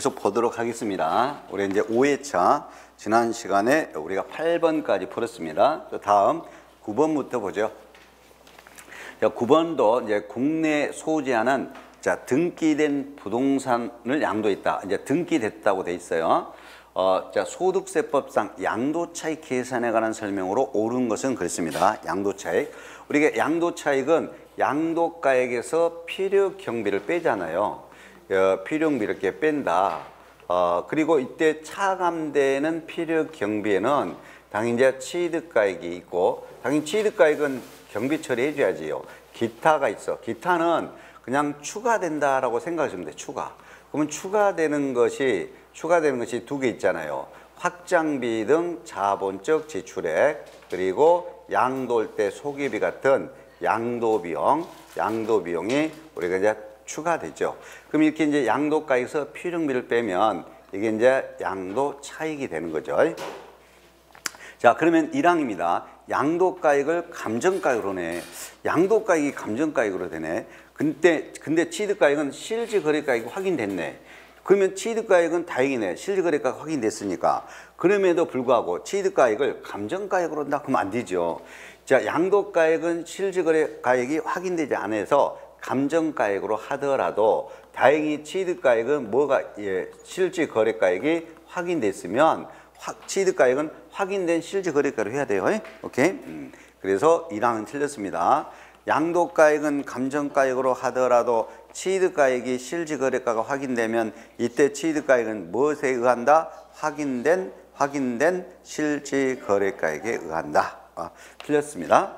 계속 보도록 하겠습니다. 우리 이제 5회차 지난 시간에 우리가 8번까지 풀었습니다. 다음 9번부터 보죠. 9번도 이제 국내 소지하는 등기된 부동산을 양도했다. 이제 등기됐다고 돼 있어요. 소득세법상 양도차익 계산에 관한 설명으로 옳은 것은 그렇습니다. 양도차익. 우리가 양도차익은 양도가액에서 필요경비를 빼잖아요. 필요경비 이렇게 뺀다. 그리고 이때 차감되는 필요경비에는 당연히 이제 취득가액이 있고, 당연히 취득가액은 경비 처리해 줘야지요. 기타가 있어. 기타는 그냥 추가된다라고 생각하시면 돼. 추가. 그러면 추가되는 것이 두 개 있잖아요. 확장비 등 자본적 지출액, 그리고 양도할 때 소개비 같은 양도비용이 우리가 이제 추가되죠. 그럼 이렇게 이제 양도가에서 필요경비를 빼면 이게 이제 양도 차익이 되는 거죠. 자, 그러면 1항입니다. 양도가액을 감정가액으로 내. 양도가액이 감정가액으로 되네. 근데 취득가액은 실질거래가액이 확인됐네. 그러면 취득가액은 다행이네. 실질거래가가 확인됐으니까. 그럼에도 불구하고 취득가액을 감정가액으로 한다? 그러면 안 되죠. 자, 양도가액은 실질거래가액이 확인되지 않아서 감정가액으로 하더라도 다행히 취득가액은 실질거래가액이 확인됐으면 취득가액은 확인된 실질거래가로 해야 돼요. 오케이? 그래서 1항은 틀렸습니다. 양도가액은 감정가액으로 하더라도 취득가액이 실질거래가가 확인되면 이때 취득가액은 무엇에 의한다? 확인된 실질거래가액에 의한다. 틀렸습니다.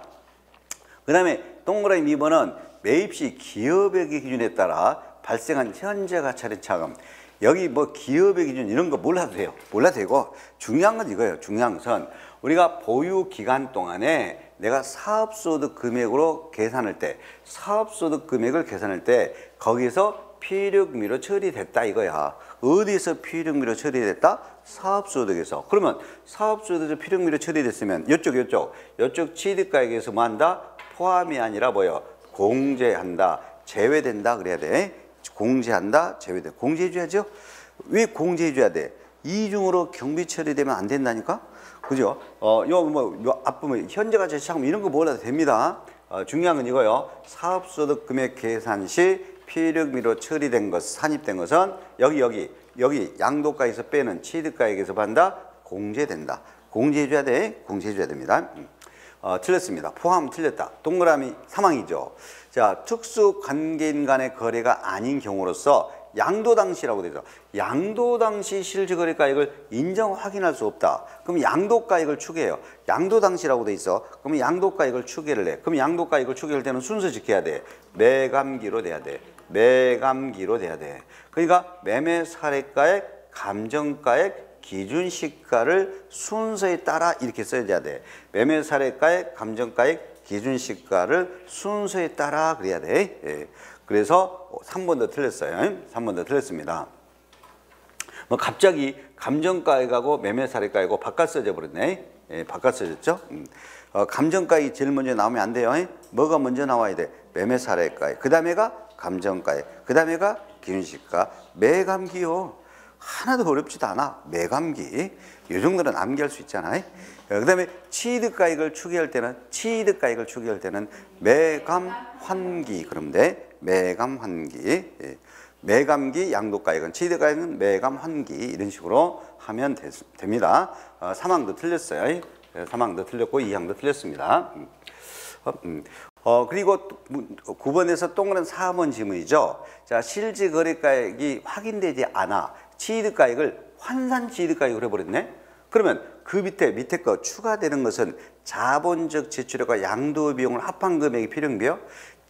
그 다음에 동그라미 2번은 매입시 기업의 기준에 따라 발생한 현재 가치의 차감. 여기 뭐 기업의 기준 이런 거 몰라도 돼요. 몰라도 되고 중요한 건 이거예요. 중요한 것은 우리가 보유 기간 동안에 내가 사업소득 금액으로 계산할 때, 사업소득 금액을 계산할 때 거기서 필요경비로 처리됐다 이거야. 어디서 필요경비로 처리됐다? 사업소득에서. 그러면 사업소득에서 필요경비로 처리됐으면 이쪽 취득가액에서 뭐 한다? 포함이 아니라 뭐예요? 공제한다, 제외된다 그래야 돼. 공제한다, 제외돼. 공제해줘야죠. 왜 공제해줘야 돼? 이중으로 경비 처리되면 안 된다니까? 그죠? 요 앞부분 현재 가치 차감 이런 거 몰라도 됩니다. 중요한 건 이거요. 사업소득 금액 계산 시 필요경비로 처리된 것, 산입된 것은 여기 양도가에서 빼는 취득가액에서 받는다, 공제된다. 공제해줘야 돼. 공제해줘야 됩니다. 틀렸습니다. 포함 틀렸다. 동그라미 3항이죠. 자, 특수 관계인 간의 거래가 아닌 경우로서 양도 당시라고 되죠. 양도 당시 실질거래가액을 인정 확인할 수 없다. 그럼 양도가액을 추계해요. 양도 당시라고 돼 있어. 그러면 양도가액을 추계를 해. 그럼 양도가액을 추계할 때는 순서 지켜야 돼. 매감기로 돼야 돼. 매감기로 돼야 돼. 그러니까 매매 사례가액, 감정가액, 기준시가를 순서에 따라 이렇게 써야 돼. 매매 사례가액, 감정가액, 기준시가를 순서에 따라 그래야 돼. 예. 그래서 3번도 틀렸어요. 3번도 틀렸습니다. 뭐 갑자기 감정가액하고 매매 사례가액하고 바깥 써져 버렸네. 예, 바깥 써졌죠. 감정가액이 제일 먼저 나오면 안 돼요. 뭐가 먼저 나와야 돼? 매매 사례가액. 그 다음에가 감정가액. 그 다음에가 기준시가. 매감기요. 하나도 어렵지도 않아. 매감기. 이 정도는 암기할 수 있잖아요. 그 다음에 취득가액을 추계할 때는 매감환기. 그러면 돼. 매감환기. 매감기 양도가액은, 취득가액은 매감환기. 이런 식으로 하면 됩니다. 3항도 틀렸어요. 3항도 틀렸고 2항도 틀렸습니다. 그리고 9번에서 동그란 4번 지문이죠. 자, 실질거래가액이 확인되지 않아 취득가액을 환산취득가액으로 해버렸네. 그러면 그 밑에 거 추가되는 것은 자본적 지출액과 양도비용을 합한 금액이 필요한데요.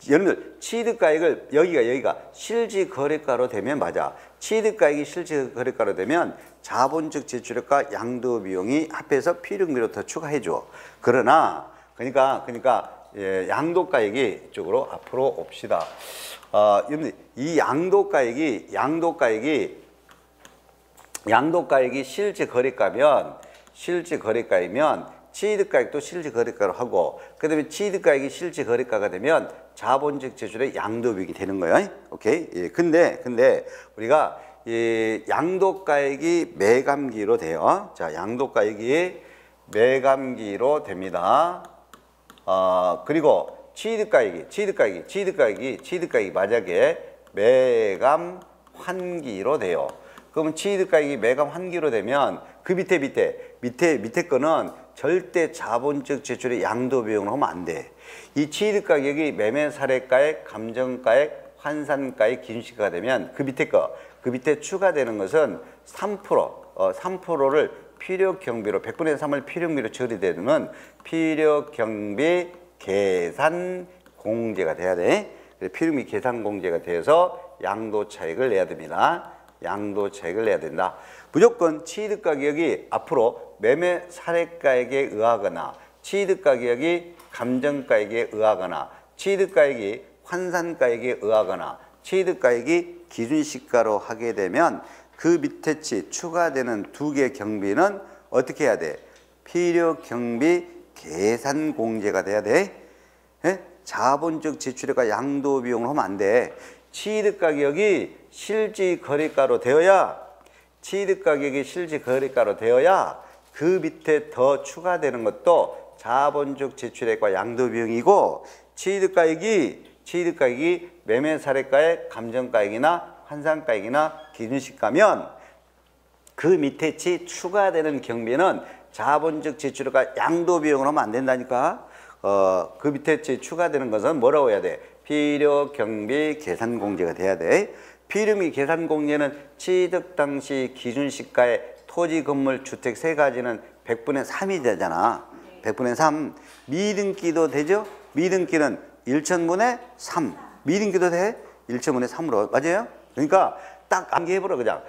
여러분들 취득가액을 여기가 실질거래가로 되면 맞아. 취득가액이 실질거래가로 되면 자본적 지출액과 양도비용이 합해서 필요금비로 더 추가해줘. 그러니까 양도가액이 이쪽으로 앞으로 옵시다. 여러분들 이 양도가액이 실질거래가이면 취득가액도 실질거래가로 하고, 그 다음에 취득가액이 실질거래가가 되면 자본적 지출의 양도비용이 되는 거예요. 오케이? 예, 근데 우리가 이 양도가액이 매감기로 돼요. 자, 양도가액이 매감기로 됩니다. 그리고 취득가액이 만약에 매감 환기로 돼요. 그러면 취득가액이 매감 환기로 되면 그 밑에 거는 절대 자본적 제출의 양도 비용으로 하면 안 돼. 이 취득가격이 매매 사례가액, 감정가액, 환산가액, 기준시가가 되면 그 밑에 추가되는 것은 3%를 필요경비로 100분의 3을 필요경비로 처리되는 필요경비 계산공제가 돼야 돼. 필요경비 계산공제가 돼서 양도차익을 내야 됩니다. 양도차익을 내야 된다. 무조건 취득가격이 앞으로 매매 사례가액에 의하거나 취득가격이 감정가액에 의하거나 취득가액이 환산가액에 의하거나 취득가액이 기준시가로 하게 되면 그 밑에 추가되는 두 개 경비는 어떻게 해야 돼? 필요경비 계산공제가 돼야 돼. 예? 자본적 지출액과 양도비용을 하면 안 돼. 취득가격이 실지거래가로 되어야 그 밑에 더 추가되는 것도 자본적 지출액과 양도비용이고 취득가액이 매매 사례가액, 감정가액이나 환산가액이나 기준시가면 그 밑에 추가되는 경비는 자본적 지출액과 양도비용으로 하면 안 된다니까. 그 밑에 추가되는 것은 뭐라고 해야 돼? 필요경비 계산공제가 돼야 돼. 필요경비 계산공제는 취득 당시 기준시가의 토지, 건물, 주택 세 가지는 100분의 3이 되잖아. 100분의 3. 미등기도 되죠? 미등기는 1천분의 3. 미등기도 돼? 1천분의 3으로. 맞아요? 그러니까 딱 암기해보라 그냥.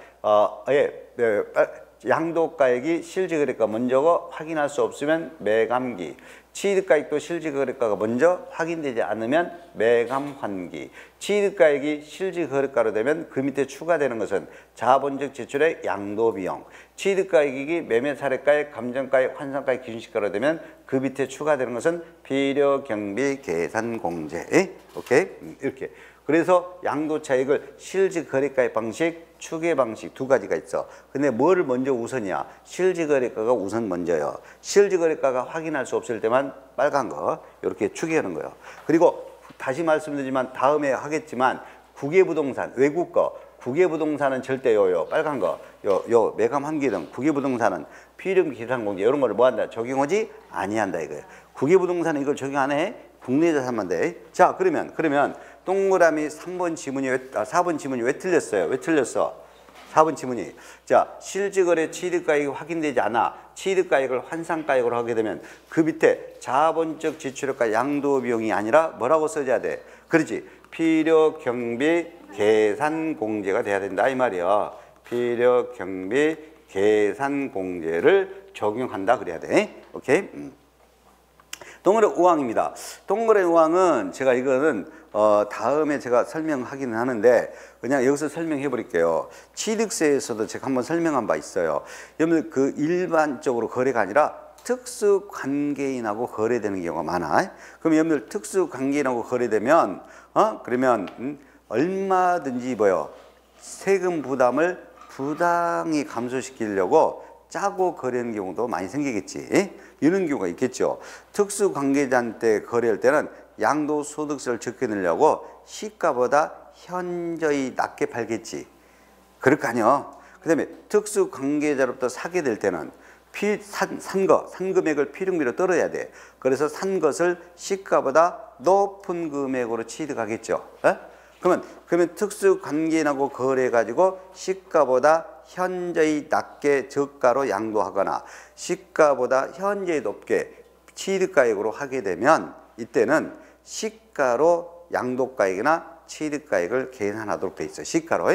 양도가액이 실지거래가 먼저고 확인할 수 없으면 매감기. 취득가액도 실지거래가가 먼저 확인되지 않으면 매감환기. 취득가액이 실지거래가로 되면 그 밑에 추가되는 것은 자본적 지출의 양도비용. 취득가액이 매매사례가액, 감정가액, 환산가액, 기준시가로 되면 그 밑에 추가되는 것은 필요경비 계산공제. 오케이? 이렇게. 그래서 양도차익을 실지거래가의 방식, 추계 방식 두 가지가 있어. 근데 뭐를 먼저 우선이야? 실지거래가가 우선 먼저요. 실지거래가가 확인할 수 없을 때만 빨간 거 이렇게 추계하는 거예요. 그리고 다시 말씀드리지만 다음에 하겠지만 국외부동산, 외국 거, 국외부동산은 절대 빨간 거, 요 매감환기 등 국외부동산은 필요경비 계산공제 이런 거를 뭐 한다? 적용하지 아니한다 이거예요. 국외부동산은 이걸 적용 안 해? 국내 자산만 돼. 자, 그러면 동그라미 4번 지문이 왜 틀렸어요? 왜 틀렸어? 4번 지문이. 자, 실지거래 취득가액이 확인되지 않아 취득가액을 환산가액으로 하게 되면 그 밑에 자본적 지출액과 양도비용이 아니라 뭐라고 써줘야 돼? 그렇지. 필요경비 계산공제가 돼야 된다 이 말이야. 필요경비 계산공제를 적용한다 그래야 돼. 오케이? 동그라미 우항입니다. 동그라미 우항은 제가 이거는 다음에 제가 설명하기는 하는데 그냥 여기서 설명해 버릴게요. 취득세에서도 제가 한번 설명한 바 있어요. 여러분들 그 일반적으로 거래가 아니라 특수관계인하고 거래되는 경우가 많아. 그럼 여러분들 특수관계인하고 거래되면 그러면 얼마든지 세금 부담을 부당히 감소시키려고 짜고 거래하는 경우도 많이 생기겠지. 이런 경우가 있겠죠. 특수관계자한테 거래할 때는 양도소득세를 적혀내려고 시가보다 현저히 낮게 팔겠지. 그럴 거 아니야. 그 다음에 특수관계자로부터 사게 될 때는 산 금액을 필요경비로 떨어야 돼. 그래서 산 것을 시가보다 높은 금액으로 취득하겠죠. 그러면 특수관계인하고 거래해가지고 시가보다 현저히 낮게 저가로 양도하거나 시가보다 현저히 높게 취득가액으로 하게 되면 이때는 시가로 양도가액이나 취득가액을 계산하도록 돼 있어요. 시가로.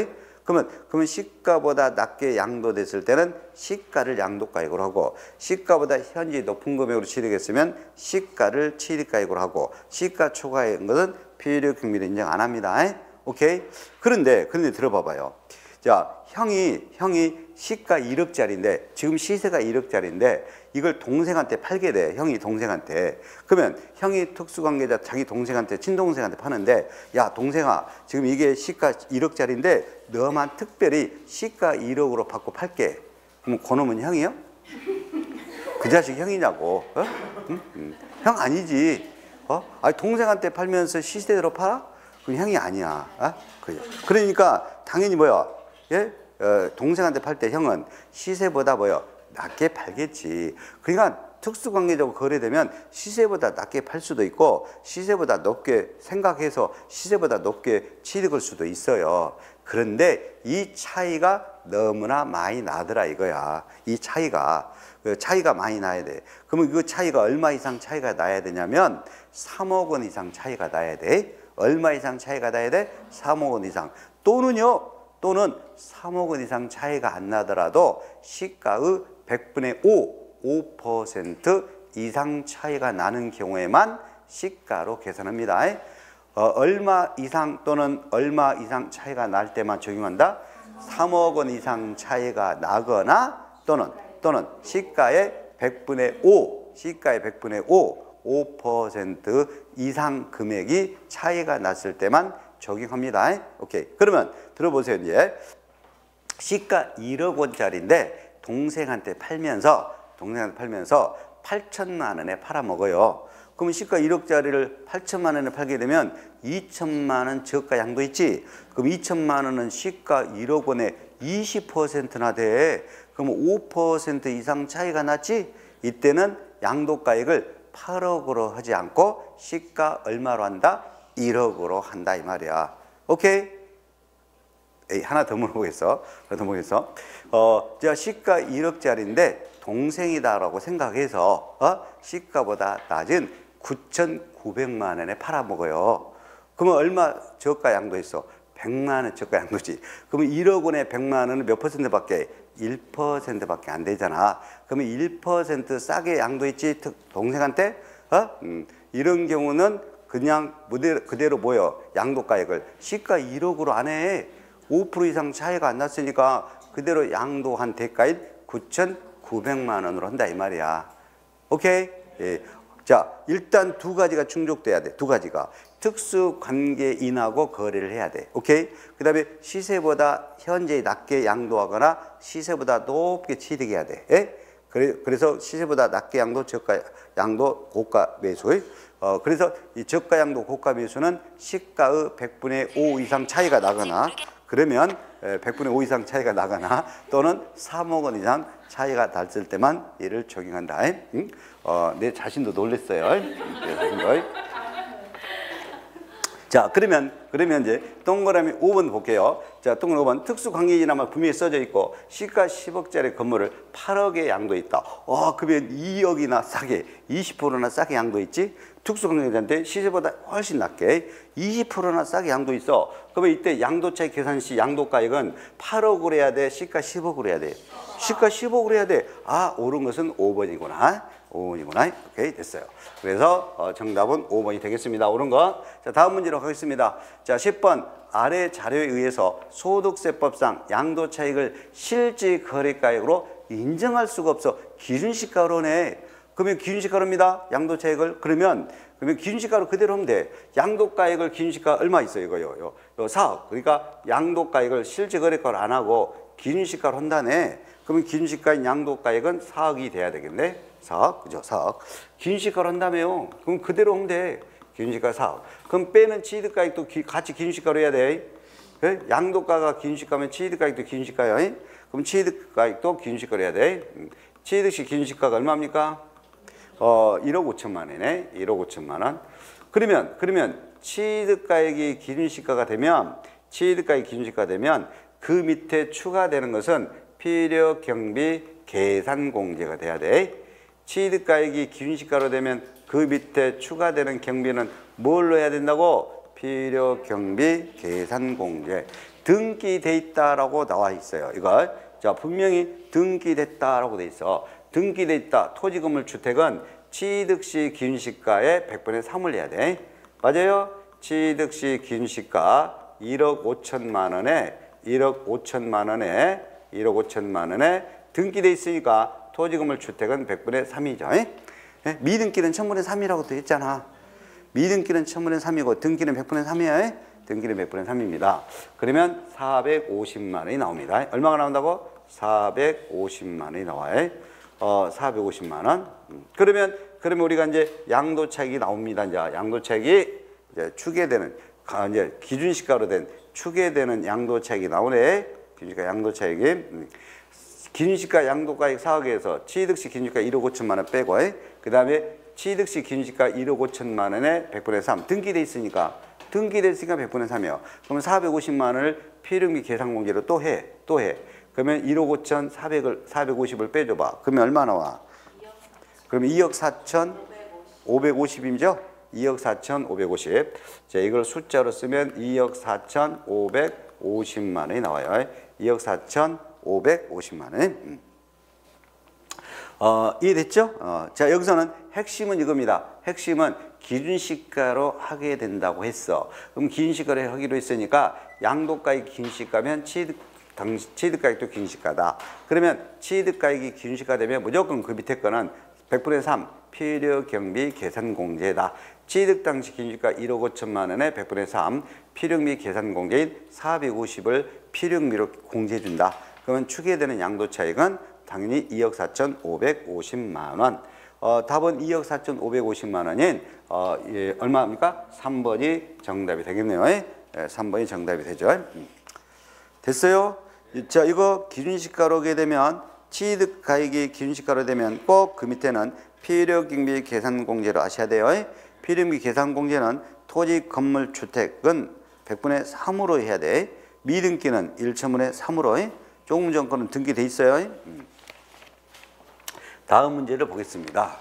그러면 시가보다 낮게 양도됐을 때는 시가를 양도가액으로 하고 시가보다 현저히 높은 금액으로 취득했으면 시가를 취득가액으로 하고 시가 초과인 것은 필요경비를 인정 안 합니다. 오케이? 그런데 들어봐봐요. 자, 형이 시가 1억짜리인데 지금 시세가 1억짜리인데 이걸 동생한테 팔게 돼. 형이 동생한테. 그러면 형이 특수관계자 자기 동생한테 친동생한테 파는데 야 동생아 지금 이게 시가 1억짜리인데 너만 특별히 시가 1억으로 받고 팔게. 그럼 그놈은 형이요? 그 자식 형이냐고. 어? 응? 형 아니지. 아니 동생한테 팔면서 시세대로 팔아? 그럼 형이 아니야. 그러니까 당연히 뭐야? 예? 동생한테 팔 때 형은 시세보다 뭐요? 낮게 팔겠지. 그러니까 특수관계적으로 거래되면 시세보다 낮게 팔 수도 있고 시세보다 높게 생각해서 시세보다 높게 취득할 수도 있어요. 그런데 이 차이가 너무나 많이 나더라 이거야. 이 차이가 많이 나야 돼. 그러면 그 차이가 얼마 이상 차이가 나야 되냐면 3억 원 이상 차이가 나야 돼. 얼마 이상 차이가 나야 돼? 3억 원 이상. 또는 3억 원 이상 차이가 안 나더라도 시가의 100분의 5% 이상 차이가 나는 경우에만 시가로 계산합니다. 얼마 이상 또는 얼마 이상 차이가 날 때만 적용한다. 3억 원 이상 차이가 나거나 또는 시가의 100분의 5% 이상 금액이 차이가 났을 때만 적용합니다. 오케이. 그러면 들어보세요. 이제 시가 1억 원짜리인데 동생한테 팔면서 8천만 원에 팔아먹어요. 그러면 시가 1억짜리를 8천만 원에 팔게 되면 2천만 원 저가 양도 있지. 그럼 2천만 원은 시가 1억 원에 20%나 돼. 그럼 5% 이상 차이가 났지. 이때는 양도가액을 8억으로 하지 않고 시가 얼마로 한다? 1억으로 한다 이 말이야. 오케이? 하나 더 물어보겠어. 제가 시가 1억짜리인데 동생이다라고 생각해서 시가보다 낮은 9,900만 원에 팔아먹어요. 그러면 얼마 저가 양도 있어? 100만 원 저가 양도지. 그러면 1억 원에 100만 원은 몇 퍼센트밖에? 1%밖에 안 되잖아. 그러면 1% 싸게 양도했지 동생한테? 이런 경우는 그냥 그대로 뭐요? 양도가액을 시가 1억으로 안 해. 5% 이상 차이가 안 났으니까 그대로 양도한 대가인 9,900만 원으로 한다 이 말이야. 오케이? 예. 자, 일단 두 가지가 충족돼야 돼. 두 가지가. 특수관계인하고 거래를 해야 돼. 오케이? 그 다음에 시세보다 현재 낮게 양도하거나 시세보다 높게 취득해야 돼. 예? 그래서 시세보다 낮게 양도, 저가 양도, 고가 매수. 그래서 이 저가 양도, 고가 매수는 시가의 100분의 5 이상 차이가 나거나 그러면 100분의 5 이상 차이가 나거나 또는 3억 원 이상 차이가 났을 때만 얘를 적용한다. 내 자신도 놀랬어요. 자, 그러면 이제 동그라미 5번 볼게요. 자, 동그라미 5번 특수관계인하면 분명히 써져 있고 시가 10억짜리 건물을 8억에 양도 있다. 그러면 2억이나 싸게 20%나 싸게 양도 있지. 특수관계자한테 시세보다 훨씬 낮게 20%나 싸게 양도 있어. 그러면 이때 양도차익 계산 시 양도가액은 8억으로 해야 돼? 시가 10억으로 해야 돼? 시가 10억으로 해야 돼. 옳은 것은 5번이구나. 5번이구나. 오케이, 됐어요. 그래서 정답은 5번이 되겠습니다. 옳은 거. 자, 다음 문제로 가겠습니다. 자, 10번. 아래 자료에 의해서 소득세법상 양도차익을 실질 거래가액으로 인정할 수가 없어. 기준시가로 내. 그러면 기준시가로입니다. 양도차익을. 그러면 기준시가로 그대로 하면 돼. 양도가액을 기준시가 얼마 있어요? 이거요. 요 4억. 그러니까 양도가액을 실질 거래가로 안 하고 기준시가로 한다네. 그러면 기준시가인 양도가액은 4억이 돼야 되겠네. 4억. 그죠? 4억. 기준시가로 한다며요. 그럼 그대로 하면 돼. 기준시가 4억. 그럼 빼는 취득가액도 같이 기준시가로 해야 돼. 그래? 양도가가 기준시가면 취득가액도 기준시가요. 그럼 취득가액도 기준시가로 해야 돼. 취득시 기준시가가 얼마입니까? 1억 5천만 원이네. 1억 5천만 원. 그러면 취득가액이 기준시가가 되면 그 밑에 추가되는 것은 필요경비 계산공제가 돼야 돼. 취득가액이 기준시가로 되면 그 밑에 추가되는 경비는 뭘로 해야 된다고? 필요경비 계산공제. 등기돼 있다라고 나와 있어요. 이거 자, 분명히 등기됐다라고 돼 있어. 등기돼 있다. 토지건물 주택은 취득시 기준시가의 100분의 3을 내야 돼. 맞아요? 취득시 기준시가 1억 5천만 원에 1억 5천만 원에 1억 5천만 원에 등기돼 있으니까 토지 건물 주택은 100분의 3이죠. 미등기는 1000분의 3이라고 돼 있잖아. 미등기는 1000분의 3이고 등기는 100분의 3이야. 등기는 100분의 3입니다. 그러면 450만 원이 나옵니다. 얼마가 나온다고? 450만 원이 나와요. 450만 원. 그러면 우리가 이제 양도차익이 나옵니다. 이제 양도차익이 이제 추계되는 이제 기준시가로 된 추계되는 양도차익이 나오네. 기준시가 양도차익이 기준시가 양도가액 4억에서 취득시 기준시가 1억 5천만 원 빼고 그 다음에 취득시 기준시가 1억 5천만 원에 100분의 3 등기돼 있으니까 100분의 3이요. 그러면 450만 원을 필요미 계산공제로 또 해. 그러면 1억 5천 450을 빼줘봐. 그러면 얼마 나와? 그러면 2억 4천 550이죠? 2억 4천 550. 자, 이걸 숫자로 쓰면 2억 4천 550만 원이 나와요. 2억 4천 550만 원. 이해됐죠? 자, 여기서는 핵심은 이겁니다. 핵심은 기준시가로 하게 된다고 했어. 그럼 기준시가로 하기로 했으니까 양도가액이 기준시가면 취득가액도 기준시가다. 그러면 취득가액이 기준시가 되면 무조건 그 밑에 거는 100분의 3 필요경비 계산공제다. 취득 당시 기준시가 1억 5천만 원에 100분의 3 필요경비 계산공제인 450을 필요경비로 공제해준다. 그러면 추계되는 양도차익은 당연히 2억 4,550만 원. 답은 2억 4,550만 원인 얼마입니까? 3번이 정답이 되겠네요. 3번이 정답이 되죠. 됐어요? 자, 이거 기준시가로 오게 되면 취득가액이 기준시가로 되면 꼭 그 밑에는 필요경비 계산공제로 하셔야 돼요. 필요경비 계산공제는 토지 건물 주택은 100분의 3으로 해야 돼. 미등기는 1천분의 3으로. 조금 전 거는 등기돼 있어요. 다음 문제를 보겠습니다.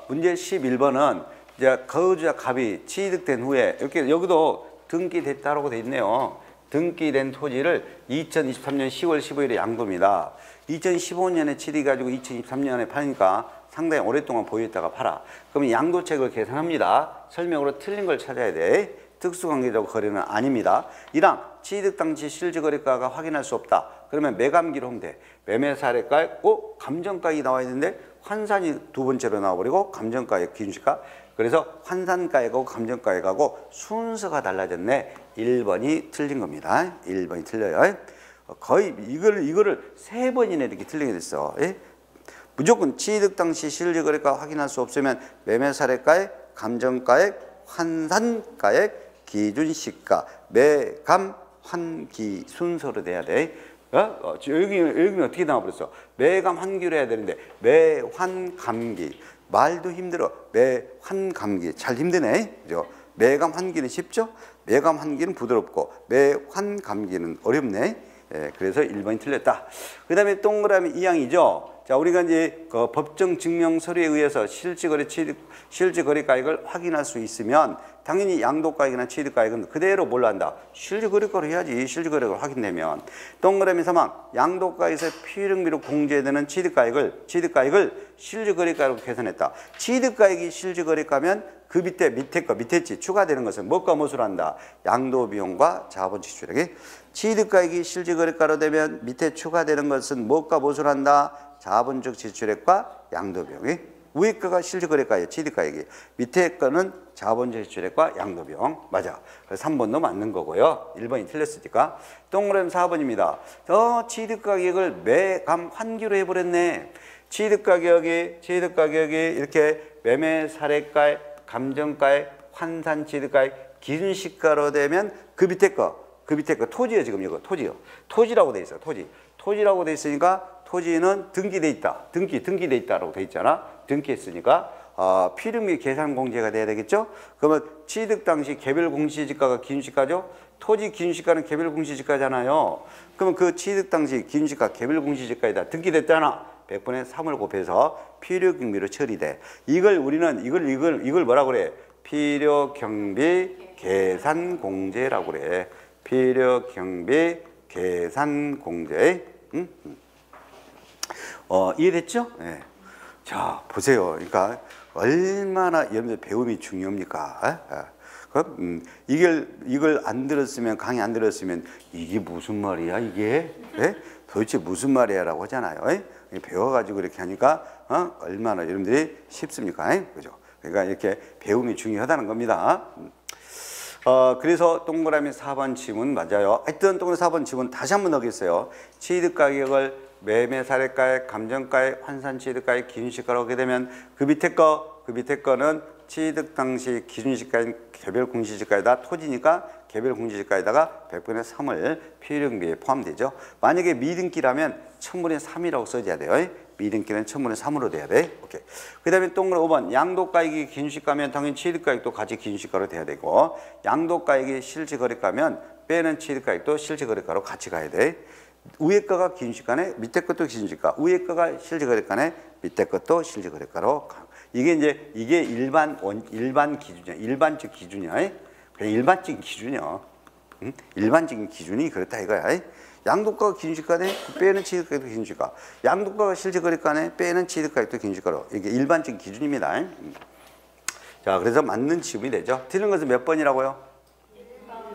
문제 11번은 이제 거주자 갑이 취득된 후에 이렇게 여기도 등기됐다라고 돼 있네요. 등기된 토지를 2023년 10월 15일에 양도입니다. 2015년에 취득해가지고 2023년에 파니까 상당히 오랫동안 보유했다가 팔아. 그러면 양도차익을 계산합니다. 설명으로 틀린 걸 찾아야 돼. 특수관계적 거래는 아닙니다. 1항 취득 당시 실질거래가가 확인할 수 없다. 그러면 매감기로 하면 돼. 매매사례가액, 감정가액이 나와야 되는데 환산이 두 번째로 나와버리고 감정가액 기준시가. 그래서 환산가액하고 감정가액하고 순서가 달라졌네. 1번이 틀린 겁니다. 1번이 틀려요. 거의 이거를 3번이나 이렇게 틀리게 됐어. 무조건 취득 당시 실질거래가 확인할 수 없으면 매매사례가액, 감정가액, 환산가액, 기준시가, 매감, 환기 순서로 돼야 돼. 여기 어떻게 나와버렸어? 매감, 환기로 해야 되는데 매환, 감기. 말도 힘들어. 매환, 감기. 잘 힘드네. 그죠? 매감, 환기는 쉽죠? 매감, 환기는 부드럽고 매환, 감기는 어렵네. 그래서 1번이 틀렸다. 그 다음에 동그라미 2항이죠. 자, 우리가 이제 그 법정 증명 서류에 의해서 실질거래가액을 확인할 수 있으면 당연히 양도가액이나 취득가액은 그대로 뭘로 한다? 실질거래가로 해야지. 실질거래가로 확인되면. 동그라미 3항 양도가액에서 필요경비로 공제되는 취득가액을 실질거래가로 계산했다. 취득가액이 실질거래가면 그 밑에 있지. 추가되는 것은 무엇과 무엇으로 한다? 양도비용과 자본 지출액이. 취득가액이 실질거래가로 되면 밑에 추가되는 것은 무엇과 무엇으로 한다? 자본적 지출액과 양도비용이. 위에 거가 실질거래가예요. 취득가액이. 밑에 거는 자본적 지출액과 양도비용. 맞아. 그래서 3번도 맞는 거고요. 1번이 틀렸으니까. 동그라미 4번입니다. 취득가격을 매감 환기로 해버렸네. 취득가격이 이렇게 매매사례가액, 감정가액, 환산취득가액, 기준시가로 되면 그 밑에 거 토지요. 지금 이거 토지요. 토지라고 돼 있어. 토지라고 돼 있으니까 토지는 등기돼 있다. 등기돼 있다라고 돼 있잖아. 등기했으니까 필요경비 계산 공제가 돼야 되겠죠. 그러면 취득 당시 개별 공시지가가 기준시가죠. 토지 기준시가는 개별 공시지가잖아요. 그러면 그 취득 당시 기준시가 개별 공시지가에다 등기됐잖아. 100분의 3을 곱해서 필요경비로 처리돼. 우리는 이걸 뭐라고 그래? 필요경비 계산공제라고 그래. 필요경비 계산공제. 이해됐죠? 네. 자, 보세요. 그러니까 얼마나 여러분들 배움이 중요합니까? 이걸 안 들었으면, 강의 안 들었으면 이게 무슨 말이야 이게? 예? 도대체 무슨 말이야라고 하잖아요. 예? 배워가지고 이렇게 하니까 얼마나 여러분들이 쉽습니까? 예? 그죠? 그러니까 이렇게 배움이 중요하다는 겁니다. 그래서 동그라미 4번 지문 맞아요. 하여튼 동그라미 4번 지문 다시 한번 넣겠어요. 취득 가격을 매매 사례가액, 감정가액, 환산 취득가액, 기준시가로 하게 되면 그 밑에 거는 취득 당시 기준시가인 개별 공시지가에다 토지니까 개별 공시지가에다가 100분의 3을 필요경비에 포함되죠. 만약에 미등기라면 1000분의 3이라고 써줘야 돼요. 미등기는 1000분의 3으로 돼야 돼. 오케이. 그 다음에 동그라미 5번 양도가액이 기준시가면 당연히 취득가액도 같이 기준시가로 돼야 되고, 양도가액이 실질거래가면 빼는 취득가액도 실질거래가로 같이 가야 돼. 위에 거가 기준시가네, 밑에 것도 기준시가. 위에 거가 실질거래가네, 밑에 것도 실질거래가로 가. 이게 일반 기준이야. 일반적 기준이야. 그냥 일반적인 기준이야. 응? 일반적인 기준이 그렇다 이거야. 양도가가 기준시가네, 빼는 취득가액도 기준시가. 양도가가 실질거래가네, 빼는 취득가액도 기준시가로. 이게 일반적인 기준입니다. 자, 그래서 맞는 지문이 되죠. 틀린 것은 몇 번이라고요?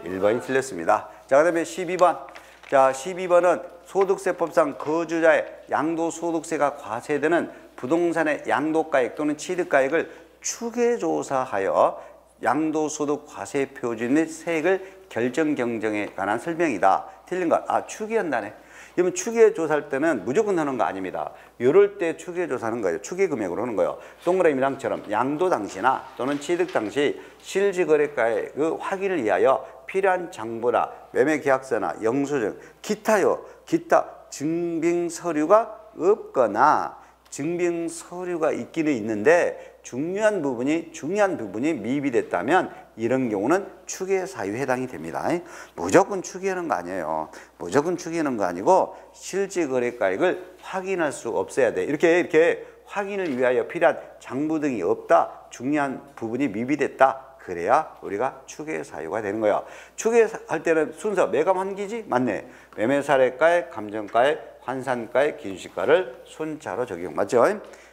1번이 틀렸습니다. 자, 그 다음에 12번. 자, 12번은 소득세법상 거주자의 양도소득세가 과세되는 부동산의 양도가액 또는 취득가액을 추계조사하여 양도소득 과세 표준 및 세액을 결정 경정에 관한 설명이다. 틀린 것. 추계한다네. 그러면 추계조사할 때는 무조건 하는 거 아닙니다. 이럴 때 추계조사하는 거예요. 추계금액으로 하는 거예요. 동그라미랑처럼 양도 당시나 또는 취득 당시 실질거래가의 그 확인을 위하여 필요한 장부나 매매계약서나 영수증, 기타 증빙서류가 없거나 증빙서류가 있기는 있는데 중요한 부분이 미비됐다면 이런 경우는 추계 사유에 해당이 됩니다. 무조건 추계하는 거 아니에요. 무조건 추계하는 거 아니고 실질거래가액을 확인할 수 없어야 돼. 이렇게 확인을 위하여 필요한 장부 등이 없다. 중요한 부분이 미비됐다. 그래야 우리가 추계 사유가 되는 거야. 추계할 때는 순서 매감 환기지? 맞네. 매매 사례가액, 감정가액, 환산가액, 기준시가를 순차로 적용. 맞죠?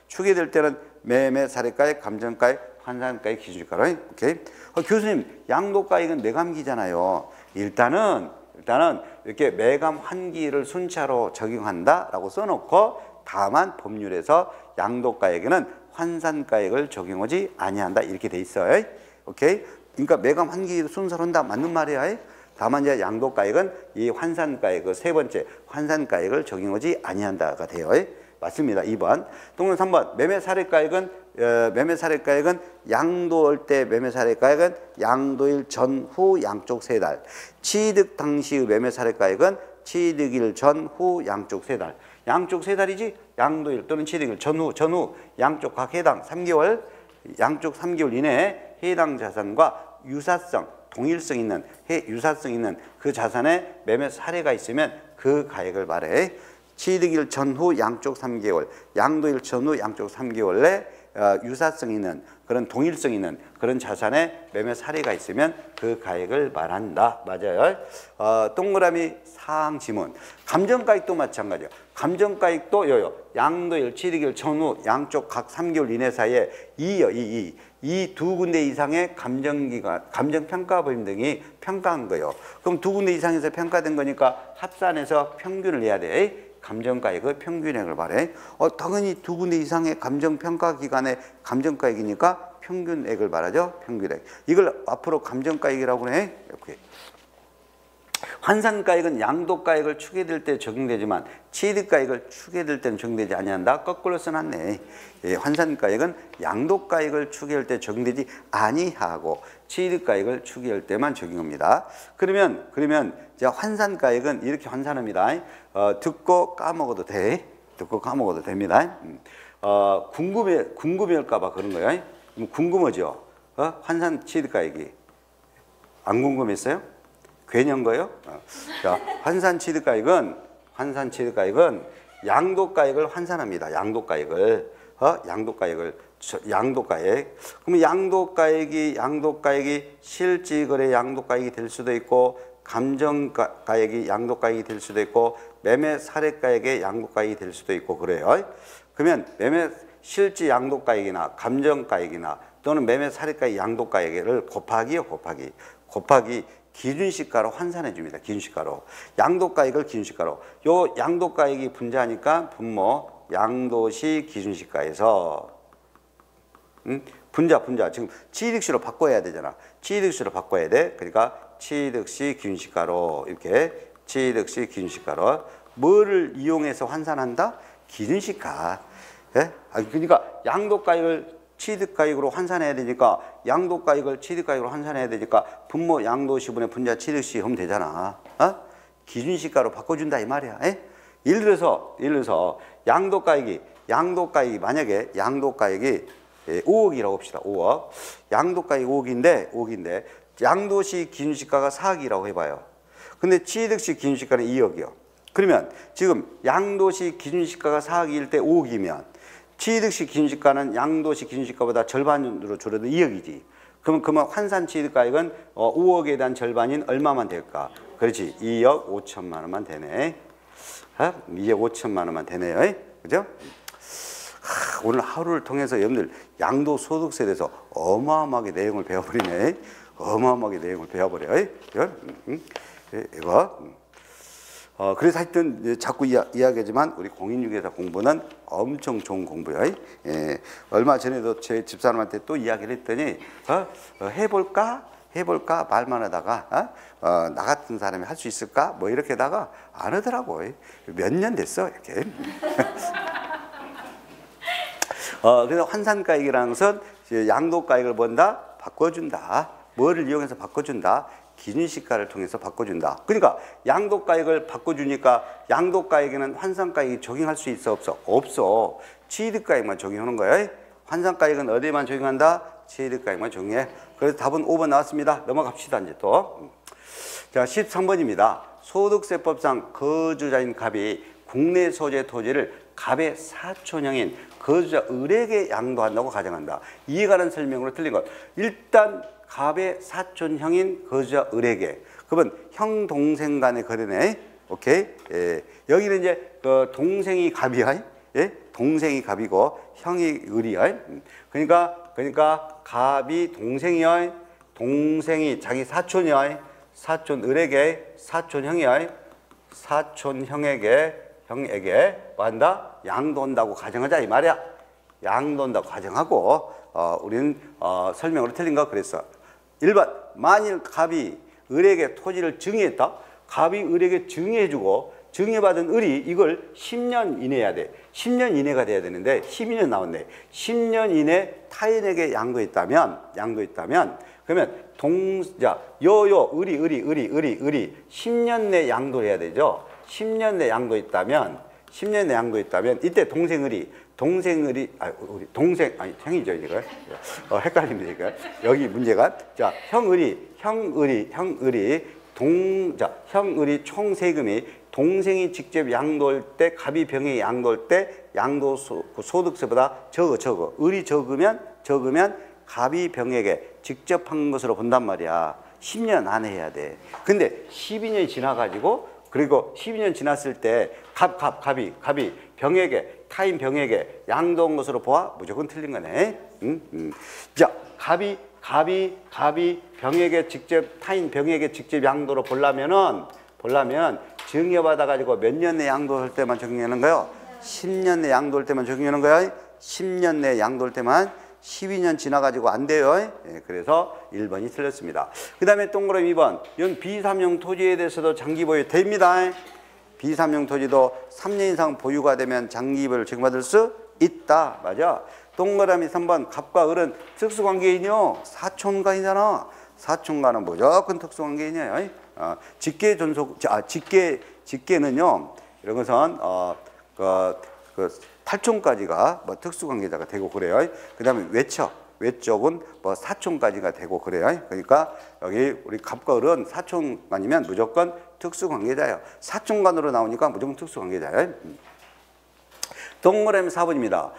추계될 때는 매매 사례가액, 감정가액, 환산가액, 기준시가로. 오케이. 교수님, 양도가액은 매감기잖아요. 일단은 이렇게 매감 환기를 순차로 적용한다라고 써놓고 다만 법률에서 양도가액에는 환산가액을 적용하지 아니한다 이렇게 돼 있어요. 오케이. 그러니까 매감 환기 순서로 한다 맞는 말이야. 다만 이제 양도가액은 이 환산가액 그 세 번째 환산가액을 적용하지 아니한다가 돼요. 맞습니다. 2번. 동그라미 3번. 매매 사례가액은 양도할 때 매매 사례가액은 양도일 전후 양쪽 세 달. 취득 당시의 매매 사례가액은 취득일 전후 양쪽 세 달. 양쪽 세 달이지 양도일 또는 취득일 전후 양쪽 각 해당 3개월 양쪽 3개월 이내에 해당 자산과 유사성, 동일성 있는 유사성 있는 그 자산의 매매 사례가 있으면 그 가액을 말해. 취득일 전후 양쪽 3개월, 양도일 전후 양쪽 3개월 내 유사성 있는 그런 동일성 있는 그런 자산의 매매 사례가 있으면 그 가액을 말한다. 맞아요. 동그라미 사항 지문. 감정가액도 마찬가지예요. 감정가액도 양도일, 취득일 전후 양쪽 각 3개월 이내 사이에 이 두 군데 이상의 감정평가법인 등이 평가한 거예요. 그럼 두 군데 이상에서 평가된 거니까 합산해서 평균을 내야 돼. 감정가액의 평균액을 말해. 당연히 두 군데 이상의 감정평가기관의 감정가액이니까 평균액을 말하죠. 평균액. 이걸 앞으로 감정가액이라고 해. 이렇게. 환산가액은 양도가액을 추계될 때 적용되지만 취득가액을 추계될 때는 적용되지 아니한다. 거꾸로 써놨네. 환산가액은 양도가액을 추계할 때 적용되지 아니하고 취득가액을 추계할 때만 적용합니다. 그러면 이제 환산가액은 이렇게 환산합니다. 듣고 까먹어도 돼. 듣고 까먹어도 됩니다. 궁금해할까 봐 그런 거야. 궁금하죠. 환산 취득가액이 안 궁금했어요? 괜히 한 거예요? 자, 환산 취득가액은 양도가액을 환산합니다. 양도가액. 그러면 양도가액이 실질거래 양도가액이 될 수도 있고 감정가액이 양도가액이 될 수도 있고 매매 사례가액의 양도가액이 될 수도 있고 그래요. 그러면 실제 양도가액이나 감정가액이나 또는 매매 사례가액 양도가액을 곱하기 기준시가로 환산해 줍니다. 기준시가로. 양도가액을 기준시가로. 요 양도가액이 분자하니까 분모 양도시 기준시가에서 분자 지금 취득시로 바꿔야 되잖아. 취득시로 바꿔야 돼. 그러니까 취득시 기준시가로 이렇게 취득시 기준시가로 뭐를 이용해서 환산한다? 기준시가. 예? 그러니까 양도가액을 취득가액으로 환산해야 되니까 양도가액을 취득가액으로 환산해야 되니까 분모 양도시분의 분자 취득시 하면 되잖아. 기준시가로 바꿔준다 이 말이야. 예? 예를 들어서 양도가액이 만약에 양도가액이 5억이라고 합시다. 5억. 양도가액이 5억인데 양도시 기준시가가 4억이라고 해봐요. 근데 취득시 기준시가는 2억이요. 그러면 지금 양도시 기준시가가 4억일 때 5억이면 취득시 기준시가는 양도시 기준시가보다 절반으로 줄어도 2억이지. 그러면 환산 취득가액은 5억에 대한 절반인 얼마만 될까? 그렇지. 2억 5천만 원만 되네. 2억 5천만 원만 되네요. 그죠? 오늘 하루를 통해서 여러분들 양도소득세에 대해서 어마어마하게 내용을 배워버리네. 어마어마하게 내용을 배워버려. 이거. 그래서 하여튼 자꾸 이야기하지만 우리 공인중개사 공부는 엄청 좋은 공부예요. 예. 얼마 전에도 제 집사람한테 또 이야기를 했더니 해볼까 말만 하다가 나 같은 사람이 할 수 있을까 뭐 이렇게 하다가 안 하더라고. 몇 년 됐어 이렇게. 그래서 환산가액이라는 것은 양도가액을 본다 바꿔준다. 뭐를 이용해서 바꿔준다. 기준시가를 통해서 바꿔준다. 그러니까 양도가액을 바꿔주니까 양도가액에는 환산가액이 적용할 수 있어 없어? 없어. 취득가액만 적용하는 거예요. 환산가액은 어디에만 적용한다? 취득가액만 적용해. 그래서 답은 5번 나왔습니다. 넘어갑시다 이제 또. 자 13번입니다. 소득세법상 거주자인 갑이 국내 소재 토지를 갑의 사촌형인 거주자 을에게 양도한다고 가정한다. 이에 관한 설명으로 틀린 것. 일단 갑의 사촌형인 거주자 을에게. 그러면 형 동생 간의 거래네. 오케이. 예. 여기는 이제 동생이 갑이야. 예? 동생이 갑이고 형이 을이야. 그러니까 갑이 동생이야. 동생이 자기 사촌이야. 사촌 을에게 사촌형이야. 사촌형에게 뭐 한다? 양도한다고 가정하자 이 말이야. 양도한다고 가정하고 우리는 설명으로 틀린 거 그랬어. 1번 만일 갑이 을에게 토지를 증여했다. 갑이 을에게 증여해주고 증여받은 을이 이걸 10년 이내 해야 돼. 10년 이내가 돼야 되는데 12년 나왔네. 10년 이내 타인에게 양도했다면 그러면 을이 10년 내 양도를 해야 되죠. 10년 내 양도했다면 이때 동생 형이죠 이거. 헷갈립니다 이거. 여기 문제가 형을이 총 세금이 동생이 직접 양도할 때 갑이 병에 양도할 때 양도 소득세보다 적어. 을이 적으면 갑이 병에게 직접 한 것으로 본단 말이야. 10년 안에 해야 돼. 근데 12년이 지나가지고 그리고 12년 지났을 때 갑이 타인 병에게 양도한 것으로 보아 무조건 틀린 거네. 자, 갑이 병에게 직접 타인 병에게 직접 양도로 보려면 증여받아 가지고 몇 년 내 양도할 때만 적용하는 거요? 10년 내 양도할 때만 적용하는 거야. 10년 내 양도할 때만 12년 지나가지고 안 돼요. 예, 그래서 1번이 틀렸습니다. 그 다음에 동그라미 2번. 이건 비삼용 토지에 대해서도 장기 보유 됩니다. 비삼용 토지도 3년 이상 보유가 되면 장기보유를 적용받을 수 있다. 맞아. 동그라미 3번. 갑과 을은 특수관계인이요. 사촌간이잖아. 사촌간은 무조건 특수관계인이에요. 직계는요. 이런 것은 탈촌까지가 뭐 특수관계자가 되고 그래요. 그 다음에 외적은 뭐 사촌까지가 되고 그래요. 그러니까 여기 우리 갑과 을은 사촌간이면 무조건 특수관계자예요. 사촌간으로 나오니까 무조건 특수관계자예요. 동그라미 4번입니다.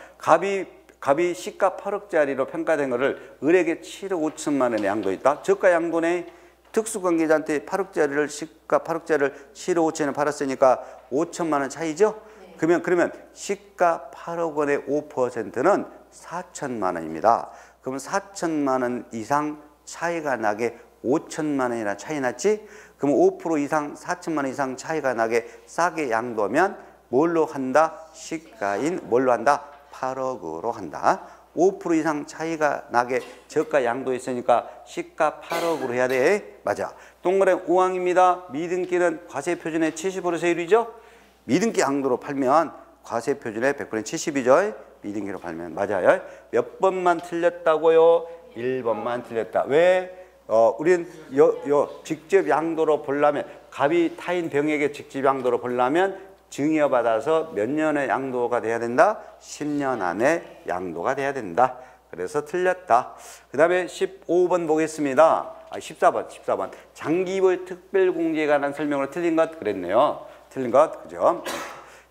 갑이 시가 8억짜리로 평가된 것을 을에게 7억 5천만 원에 양도했다. 저가 양도네. 특수관계자한테 8억짜리를 시가 8억짜리를 7억 5천에 팔았으니까 5천만 원 차이죠. 그러면 시가 8억 원의 5%는 4천만 원입니다. 그러면 4천만 원 이상 차이가 나게 5천만 원이나 차이 났지? 그럼 5% 이상 4천만 원 이상 차이가 나게 싸게 양도하면 뭘로 한다? 시가인 뭘로 한다? 8억으로 한다. 5% 이상 차이가 나게 저가 양도했으니까 시가 8억으로 해야 돼. 맞아. 동그라미 5항입니다. 미등기는 과세표준의 70% 세율이죠. 미등기 양도로 팔면 과세표준의 100%의 70이죠. 미등기로 팔면 맞아요. 몇 번만 틀렸다고요? 1번만 틀렸다. 왜? 우리는 직접 양도로 보려면 갑이 타인 병에게 직접 양도로 보려면 증여받아서 몇 년의 양도가 돼야 된다? 10년 안에 양도가 돼야 된다. 그래서 틀렸다. 그 다음에 15번 보겠습니다. 14번. 장기보유 특별공제에 관한 설명으로 틀린 것 그랬네요. 틀린 것, 그죠?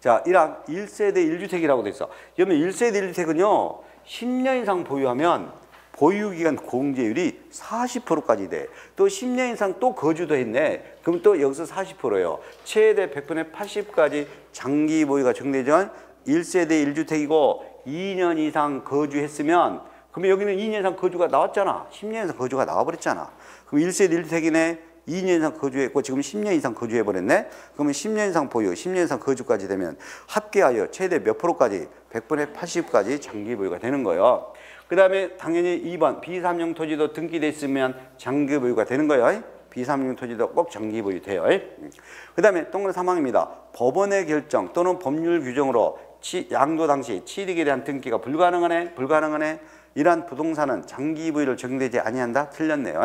자, 1항 1세대 1주택이라고 돼 있어. 그러면 1세대 1주택은요, 10년 이상 보유하면 보유기간 공제율이 40%까지 돼. 또 10년 이상 또 거주도 했네. 그럼 또 여기서 40%예요. 최대 100%의 80까지 장기 보유가 적용되죠. 1세대 1주택이고 2년 이상 거주했으면 그러면 여기는 2년 이상 거주가 나왔잖아. 10년 이상 거주가 나와버렸잖아. 그럼 1세대 1주택이네. 2년 이상 거주했고 지금 10년 이상 거주해버렸네. 그러면 10년 이상 보유, 10년 이상 거주까지 되면 합계하여 최대 몇 프로까지? 100%의 80까지 장기 보유가 되는 거예요. 그 다음에 당연히 2번 비삼용 토지도 등기돼 있으면 장기 보유가 되는 거예요. 비삼용 토지도 꼭 장기 보유 돼요. 그 다음에 동그라미 3항입니다. 법원의 결정 또는 법률 규정으로 양도 당시 취득에 대한 등기가 불가능하네. 이러한 부동산은 장기 보유를 적용되지 아니한다. 틀렸네요.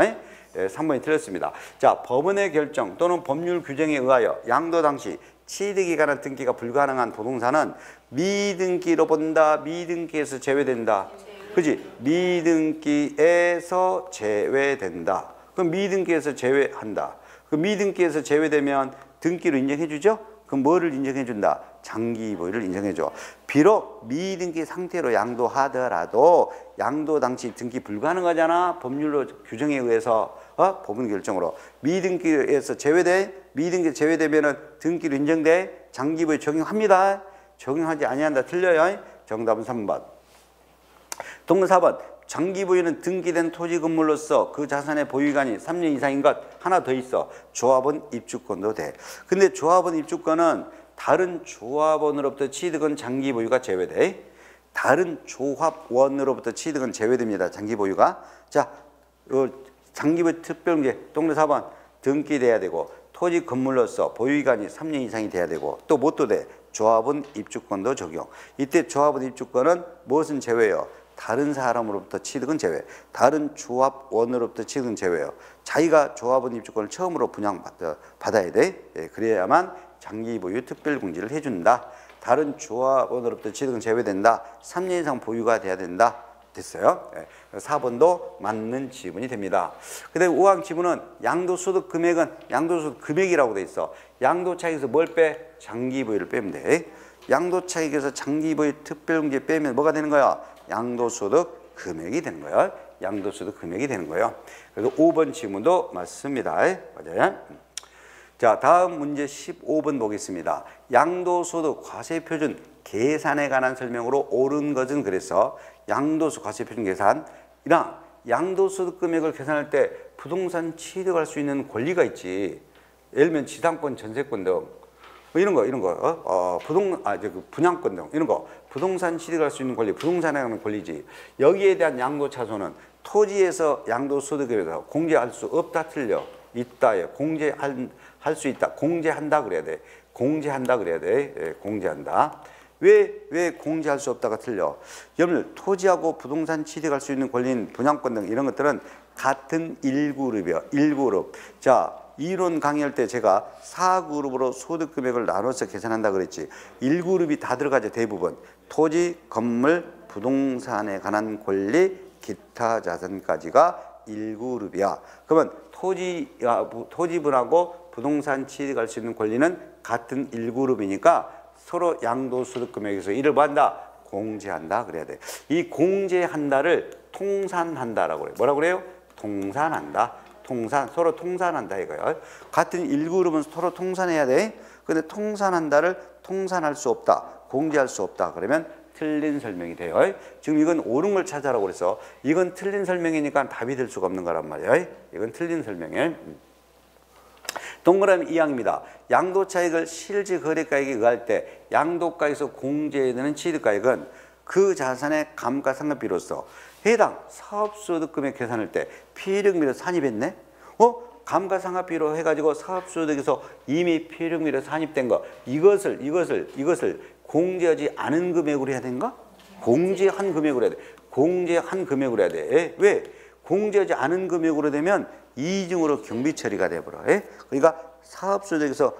3번이 틀렸습니다. 자, 법원의 결정 또는 법률 규정에 의하여 양도 당시 취득에 관한 등기가 불가능한 부동산은 미등기로 본다. 미등기에서 제외된다. 그지? 미등기에서 제외된다. 그럼 미등기에서 제외한다. 그럼 미등기에서 제외되면 등기로 인정해주죠? 그럼 뭐를 인정해준다? 장기 보유를 인정해줘. 비록 미등기 상태로 양도하더라도 양도 당시 등기 불가능하잖아. 법률로 규정에 의해서 법원 결정으로 미등기에서 제외돼. 미등기 제외되면은 등기로 인정돼. 장기 보유 적용합니다. 적용하지 아니한다. 틀려요. 정답은 3번. 동문 4번. 장기 보유는 등기된 토지 건물로서 그 자산의 보유기간이 3년 이상인 것 하나 더 있어. 조합원 입주권도 돼. 근데 조합원 입주권은 다른 조합원으로부터 취득은 장기 보유가 제외돼. 다른 조합원으로부터 취득은 제외됩니다. 장기 보유가. 자, 장기 보유 특별공제 동네 4번 등기돼야 되고 토지 건물로서 보유기간이 3년 이상이 돼야 되고 또 뭣도 돼? 조합원 입주권도 적용. 이때 조합원 입주권은 무엇은 제외예요? 다른 사람으로부터 취득은 제외. 다른 조합원으로부터 취득은 제외예요. 자기가 조합원 입주권을 처음으로 분양받아야 돼. 그래야만 장기 보유 특별공제를 해준다. 다른 조합원으로부터 취득은 제외된다. 3년 이상 보유가 돼야 된다. 됐어요. 4번도 맞는 지문이 됩니다. 그 다음에 5항 지문은 양도소득 금액은 양도소득 금액이라고 돼 있어. 양도차익에서 뭘 빼? 장기 보유를 빼면 돼. 양도차익에서 장기 보유 특별공제 빼면 뭐가 되는 거야? 양도소득 금액이 되는 거예요. 양도소득 금액이 되는 거예요. 그래서 5번 지문도 맞습니다. 맞아요. 자, 다음 문제 15번 보겠습니다. 양도소득 과세표준 계산에 관한 설명으로 옳은 것은 그래서 양도소득 과세표준 계산 이랑 양도소득 금액을 계산할 때 부동산 취득할 수 있는 권리가 있지. 예를 들면 지상권, 전세권 등 이런 거, 분양권 등 이런 거 부동산 취득할 수 있는 권리, 부동산에 관한 권리지. 여기에 대한 양도차손은 토지에서 양도소득에 대해서 공제할 수 없다. 틀려. 있다에 공제할 수 있다. 공제한다 그래야 돼. 공제한다 그래야 돼. 예, 공제한다. 왜 공제할 수 없다가 틀려? 여러분들 토지하고 부동산 취득할 수 있는 권리인 분양권 등 이런 것들은 같은 1그룹이에요. 1그룹. 자, 이론 강의할 때 제가 4그룹으로 소득 금액을 나눠서 계산한다 그랬지. 1그룹이 다 들어가죠. 대부분. 토지, 건물, 부동산에 관한 권리, 기타 자산까지가 1그룹이야. 그러면 토지분하고 부동산 취득할 수 있는 권리는 같은 1그룹이니까 서로 양도소득 금액에서 이를 뭐 한다? 공제한다 그래야 돼. 이 공제한다를 통산한다라고 그래요. 뭐라고 그래요? 통산한다. 서로 통산한다 이거예요. 같은 1그룹은 서로 통산해야 돼. 근데 통산한다를 통산할 수 없다, 공제할 수 없다. 그러면 틀린 설명이 돼요. 지금 이건 옳은 걸 찾아라고 그래서 이건 틀린 설명이니까 답이 될 수가 없는 거란 말이에요. 이건 틀린 설명이에요. 동그라미 2항입니다. 양도 차익을 실질 거래가액에 의할 때 양도가에서 공제해야 되는 취득가액은 그 자산의 감가상각비로서 해당 사업소득금액 계산할 때 피해력비로 산입했네? 감가상각비로 해가지고 사업소득에서 이미 피해력비로 산입된 거 이것을 공제하지 않은 금액으로 해야 되는가? 공제한 금액으로 해야 돼. 공제한 금액으로 해야 돼. 왜? 공제하지 않은 금액으로 되면 이중으로 경비 처리가 돼버려. 그러니까 사업소득에서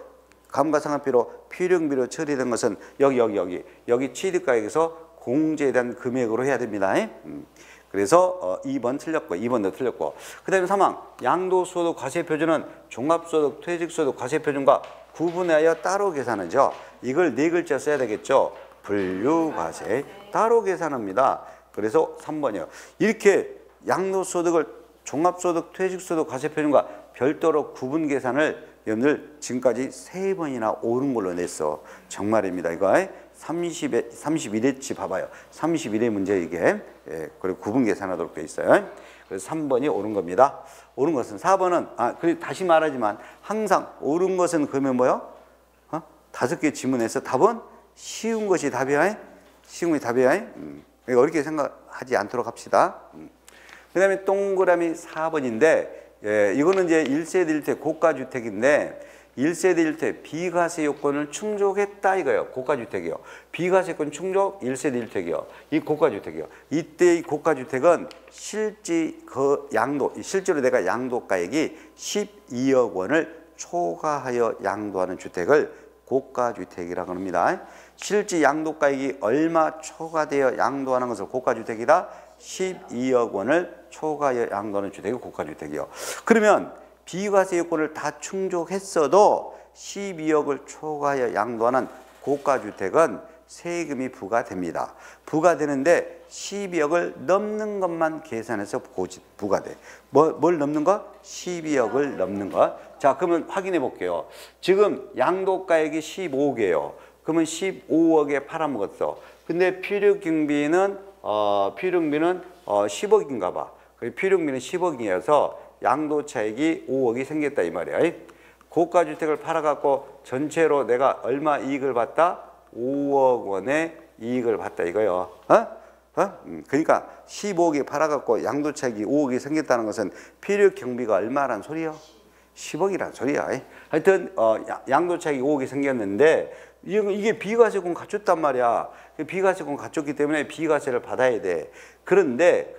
감가상각비로 피해력비로 처리된 것은 여기 취득가액에서 공제에 대한 금액으로 해야 됩니다. 그래서 2번 틀렸고 2번도 틀렸고 그 다음에 3항 양도소득 과세표준은 종합소득 퇴직소득 과세표준과 구분하여 따로 계산하죠. 이걸 네 글자 써야 되겠죠. 분류과세 따로 계산합니다. 그래서 3번이요. 이렇게 양도소득을 종합소득 퇴직소득 과세표준과 별도로 구분 계산을 여러분들 지금까지 3번이나 옳은 걸로 냈어. 정말입니다. 이거 31회치 봐봐요. 31회 문제 이게. 그리고 구분 계산하도록 돼 있어요. 그래서 3번이 옳은 겁니다. 옳은 것은 4번은 그리고 다시 말하지만 항상 옳은 것은 그러면 뭐요? 5개 지문에서 답은 쉬운 것이 답이야. 쉬운 것이 답이야. 어렵게 생각하지 않도록 합시다. 그 다음에 동그라미 4번인데 이거는 이제 1세대 1태 고가주택인데 1세대 1태 비과세 요건을 충족했다 이거예요. 고가주택이요. 비과세 요건 충족 1세대 1택이요. 이 고가주택이요. 이때 이 고가주택은 실제로 내가 양도가액이 12억 원을 초과하여 양도하는 주택을 고가주택이라고 합니다. 실제 양도가액이 얼마 초과되어 양도하는 것을 고가주택이다. 12억 원을 초과하여 양도하는 주택이 고가주택이요. 그러면 비과세 요건을 다 충족했어도 12억을 초과하여 양도하는 고가주택은 세금이 부과됩니다. 부과되는데 12억을 넘는 것만 계산해서 부과돼. 뭘 넘는 거? 12억을 넘는 거. 자, 그러면 확인해 볼게요. 지금 양도가액이 15억이에요. 그러면 15억에 팔아먹었어. 근데 필요경비는 10억인가 봐. 필요경비는 10억이어서 양도차익이 5억이 생겼다 이 말이야. 고가주택을 팔아갖고 전체로 내가 얼마 이익을 봤다? 5억 원의 이익을 봤다 이거요. 그러니까 15억에 팔아갖고 양도차익이 5억이 생겼다는 것은 필요경비가 얼마란 소리요? 10억이란 소리야. 하여튼 양도차익이 5억이 생겼는데 이게 비과세금 갖췄단 말이야. 비과세금 갖췄기 때문에 비과세를 받아야 돼. 근데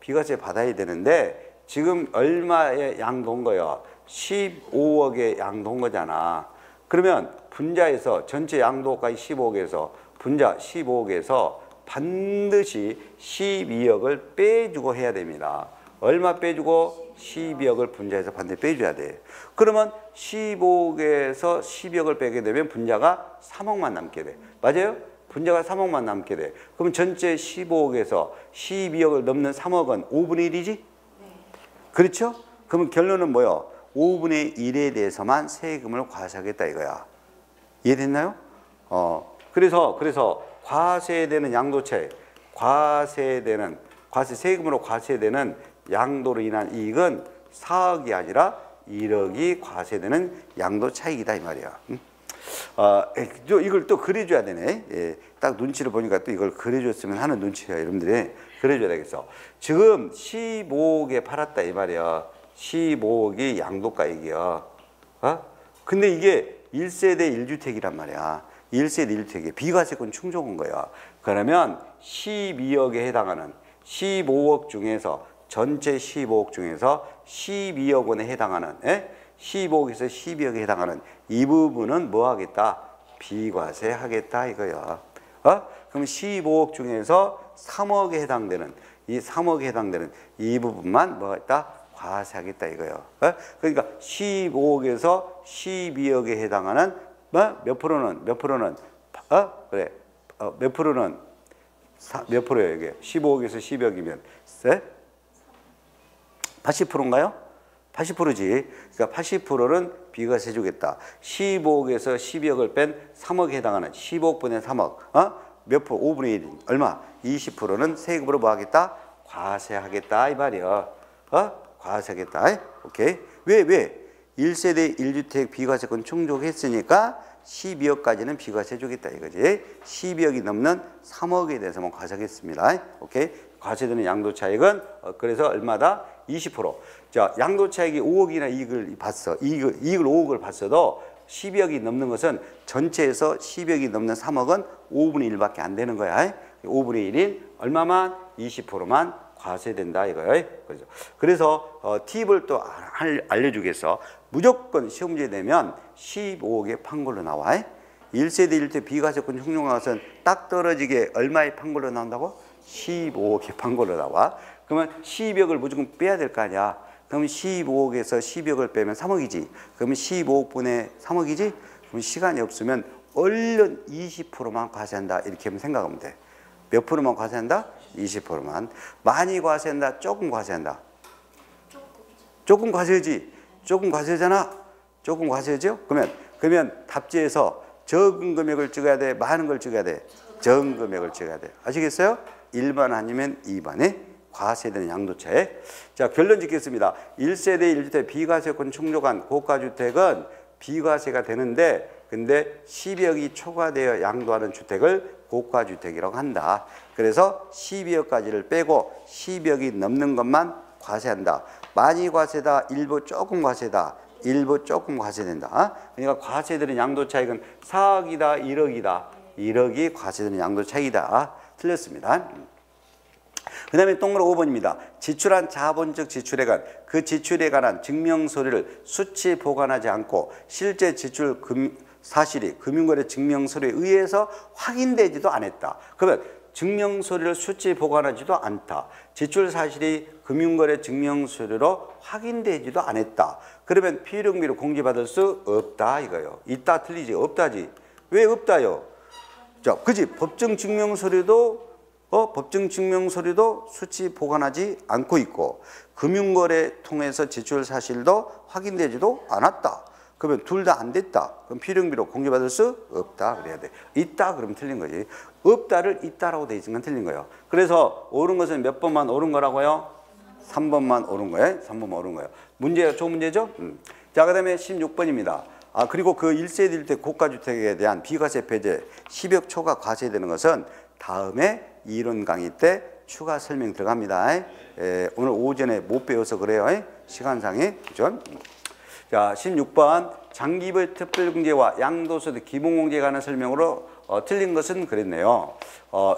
비과세 받아야 되는데 지금 얼마에 양도한 거야? 15억에 양도한 거잖아. 그러면 분자에서 전체 양도가액 15억에서 분자 15억에서 반드시 12억을 빼주고 해야 됩니다. 얼마 빼주고? 12억을 분자해서 반드시 빼줘야 돼. 그러면 15억에서 12억을 빼게 되면 분자가 3억만 남게 돼. 맞아요? 분자가 3억만 남게 돼. 그럼 전체 15억에서 12억을 넘는 3억은 5분의 1이지? 네. 그렇죠? 그러면 결론은 뭐요? 5분의 1에 대해서만 세금을 과세하겠다 이거야. 이해됐나요? 그래서 과세되는 양도차익, 세금으로 과세되는 양도로 인한 이익은 4억이 아니라 1억이 과세되는 양도차익이다 이 말이야. 이걸 또 그려줘야 되네. 예, 딱 눈치를 보니까 또 이걸 그려줬으면 하는 눈치야. 여러분들이 그려줘야 되겠어. 지금 15억에 팔았다 이 말이야. 15억이 양도가액이야. 근데 이게 1세대 1주택이란 말이야. 1세대 1주택이 비과세권 충족한 거야. 그러면 12억에 해당하는 15억 중에서 전체 15억 중에서 12억 원에 해당하는 15억에서 12억에 해당하는 이 부분은 뭐 하겠다? 비과세 하겠다 이거야. 그럼 15억 중에서 3억에 해당되는 이 3억에 해당되는 이 부분만 뭐 하겠다? 과세하겠다 이거예요. 그러니까 15억에서 12억에 해당하는 몇 프로는 몇 프로예요 이게? 15억에서 12억이면 80%인가요? 80%지. 그러니까 80%는 비과세 주겠다. 15억에서 12억을 뺀 3억에 해당하는 15억분의 3억. 몇 프로? 5분의 1. 얼마? 20%는 세금으로 뭐 하겠다? 과세하겠다 이 말이야. 과세하겠다. 오케이. 왜? 1세대 1주택 비과세권 충족했으니까 12억까지는 비과세 주겠다 이거지. 12억이 넘는 3억에 대해서만 과세하겠습니다. 오케이. 과세되는 양도차익은 그래서 얼마다? 20%. 자, 양도차익이 5억이나 이익을 봤어. 이익을 5억을 봤어도 12억이 넘는 것은 전체에서 12억이 넘는 3억은 5분의 1밖에 안 되는 거야. 5분의 1인 얼마만? 20%만 과세된다 이거예요. 그래서 팁을 또 알려주겠어. 무조건 시험 문제 내면 15억에 판걸로 나와. 1세대 1주택 비과세권 충족한 것은 딱 떨어지게 얼마에 판걸로 나온다고? 15억에 판걸로 나와. 그러면 12억을 무조건 빼야 될 거 아니야. 그러면 15억에서 12억을 빼면 3억이지. 그러면 15억분의 3억이지. 그럼 시간이 없으면 얼른 20%만 과세한다. 이렇게 하면 생각하면 돼. 몇 프로만 과세한다? 20%만. 많이 과세한다? 조금 과세한다? 조금 과세지. 조금 과세잖아. 조금 과세죠? 그러면 답지에서 적은 금액을 찍어야 돼? 많은 걸 찍어야 돼? 적은 금액을 찍어야 돼. 아시겠어요? 1번 아니면 2번에 과세되는 양도차익. 자, 결론 짓겠습니다. 1세대 1주택 비과세권 충족한 고가주택은 비과세가 되는데 근데 12억이 초과되어 양도하는 주택을 고가주택이라고 한다. 그래서 12억까지를 빼고 12억이 넘는 것만 과세한다. 많이 과세다, 일부 조금 과세다, 일부 조금 과세된다. 그러니까 과세되는 양도차익은 4억이다, 1억이다. 1억이 과세되는 양도차익이다. 틀렸습니다. 그 다음에 동그라 5번입니다. 지출한 자본적 지출액은 그 지출에 관한 증명서류를 수치 보관하지 않고 실제 지출 사실이 금융거래 증명서류에 의해서 확인되지도 않았다. 그러면 증명서류를 수치 보관하지도 않다. 지출 사실이 금융거래 증명서류로 확인되지도 않았다. 그러면 필요경비로 공제받을 수 없다 이거요. 있다 틀리지 없다지. 왜 없다요? 자, 그지? 법정 증명서류도 수치 보관하지 않고 있고 금융거래 통해서 지출 사실도 확인되지도 않았다. 그러면 둘 다 안 됐다. 그럼 필요경비로 공제받을 수 없다 그래야 돼. 있다 그러면 틀린 거지. 없다를 있다라고 돼 있으면 틀린 거예요. 그래서 옳은 것은 몇 번만 옳은 거라고요? 3번만 옳은 거예요. 3번만 옳은 거예요. 문제가 좋은 문제죠? 자, 그다음에 16번입니다. 그리고 그 1세대 1주택 고가주택에 대한 비과세 폐재 10억 초과 과세되는 것은 다음에 이론 강의 때 추가 설명 들어갑니다. 오늘 오전에 못 배워서 그래요. 시간상에. 그죠? 자, 16번 장기부의 특별공제와 양도소득 기본공제에 관한 설명으로 틀린 것은 그랬네요.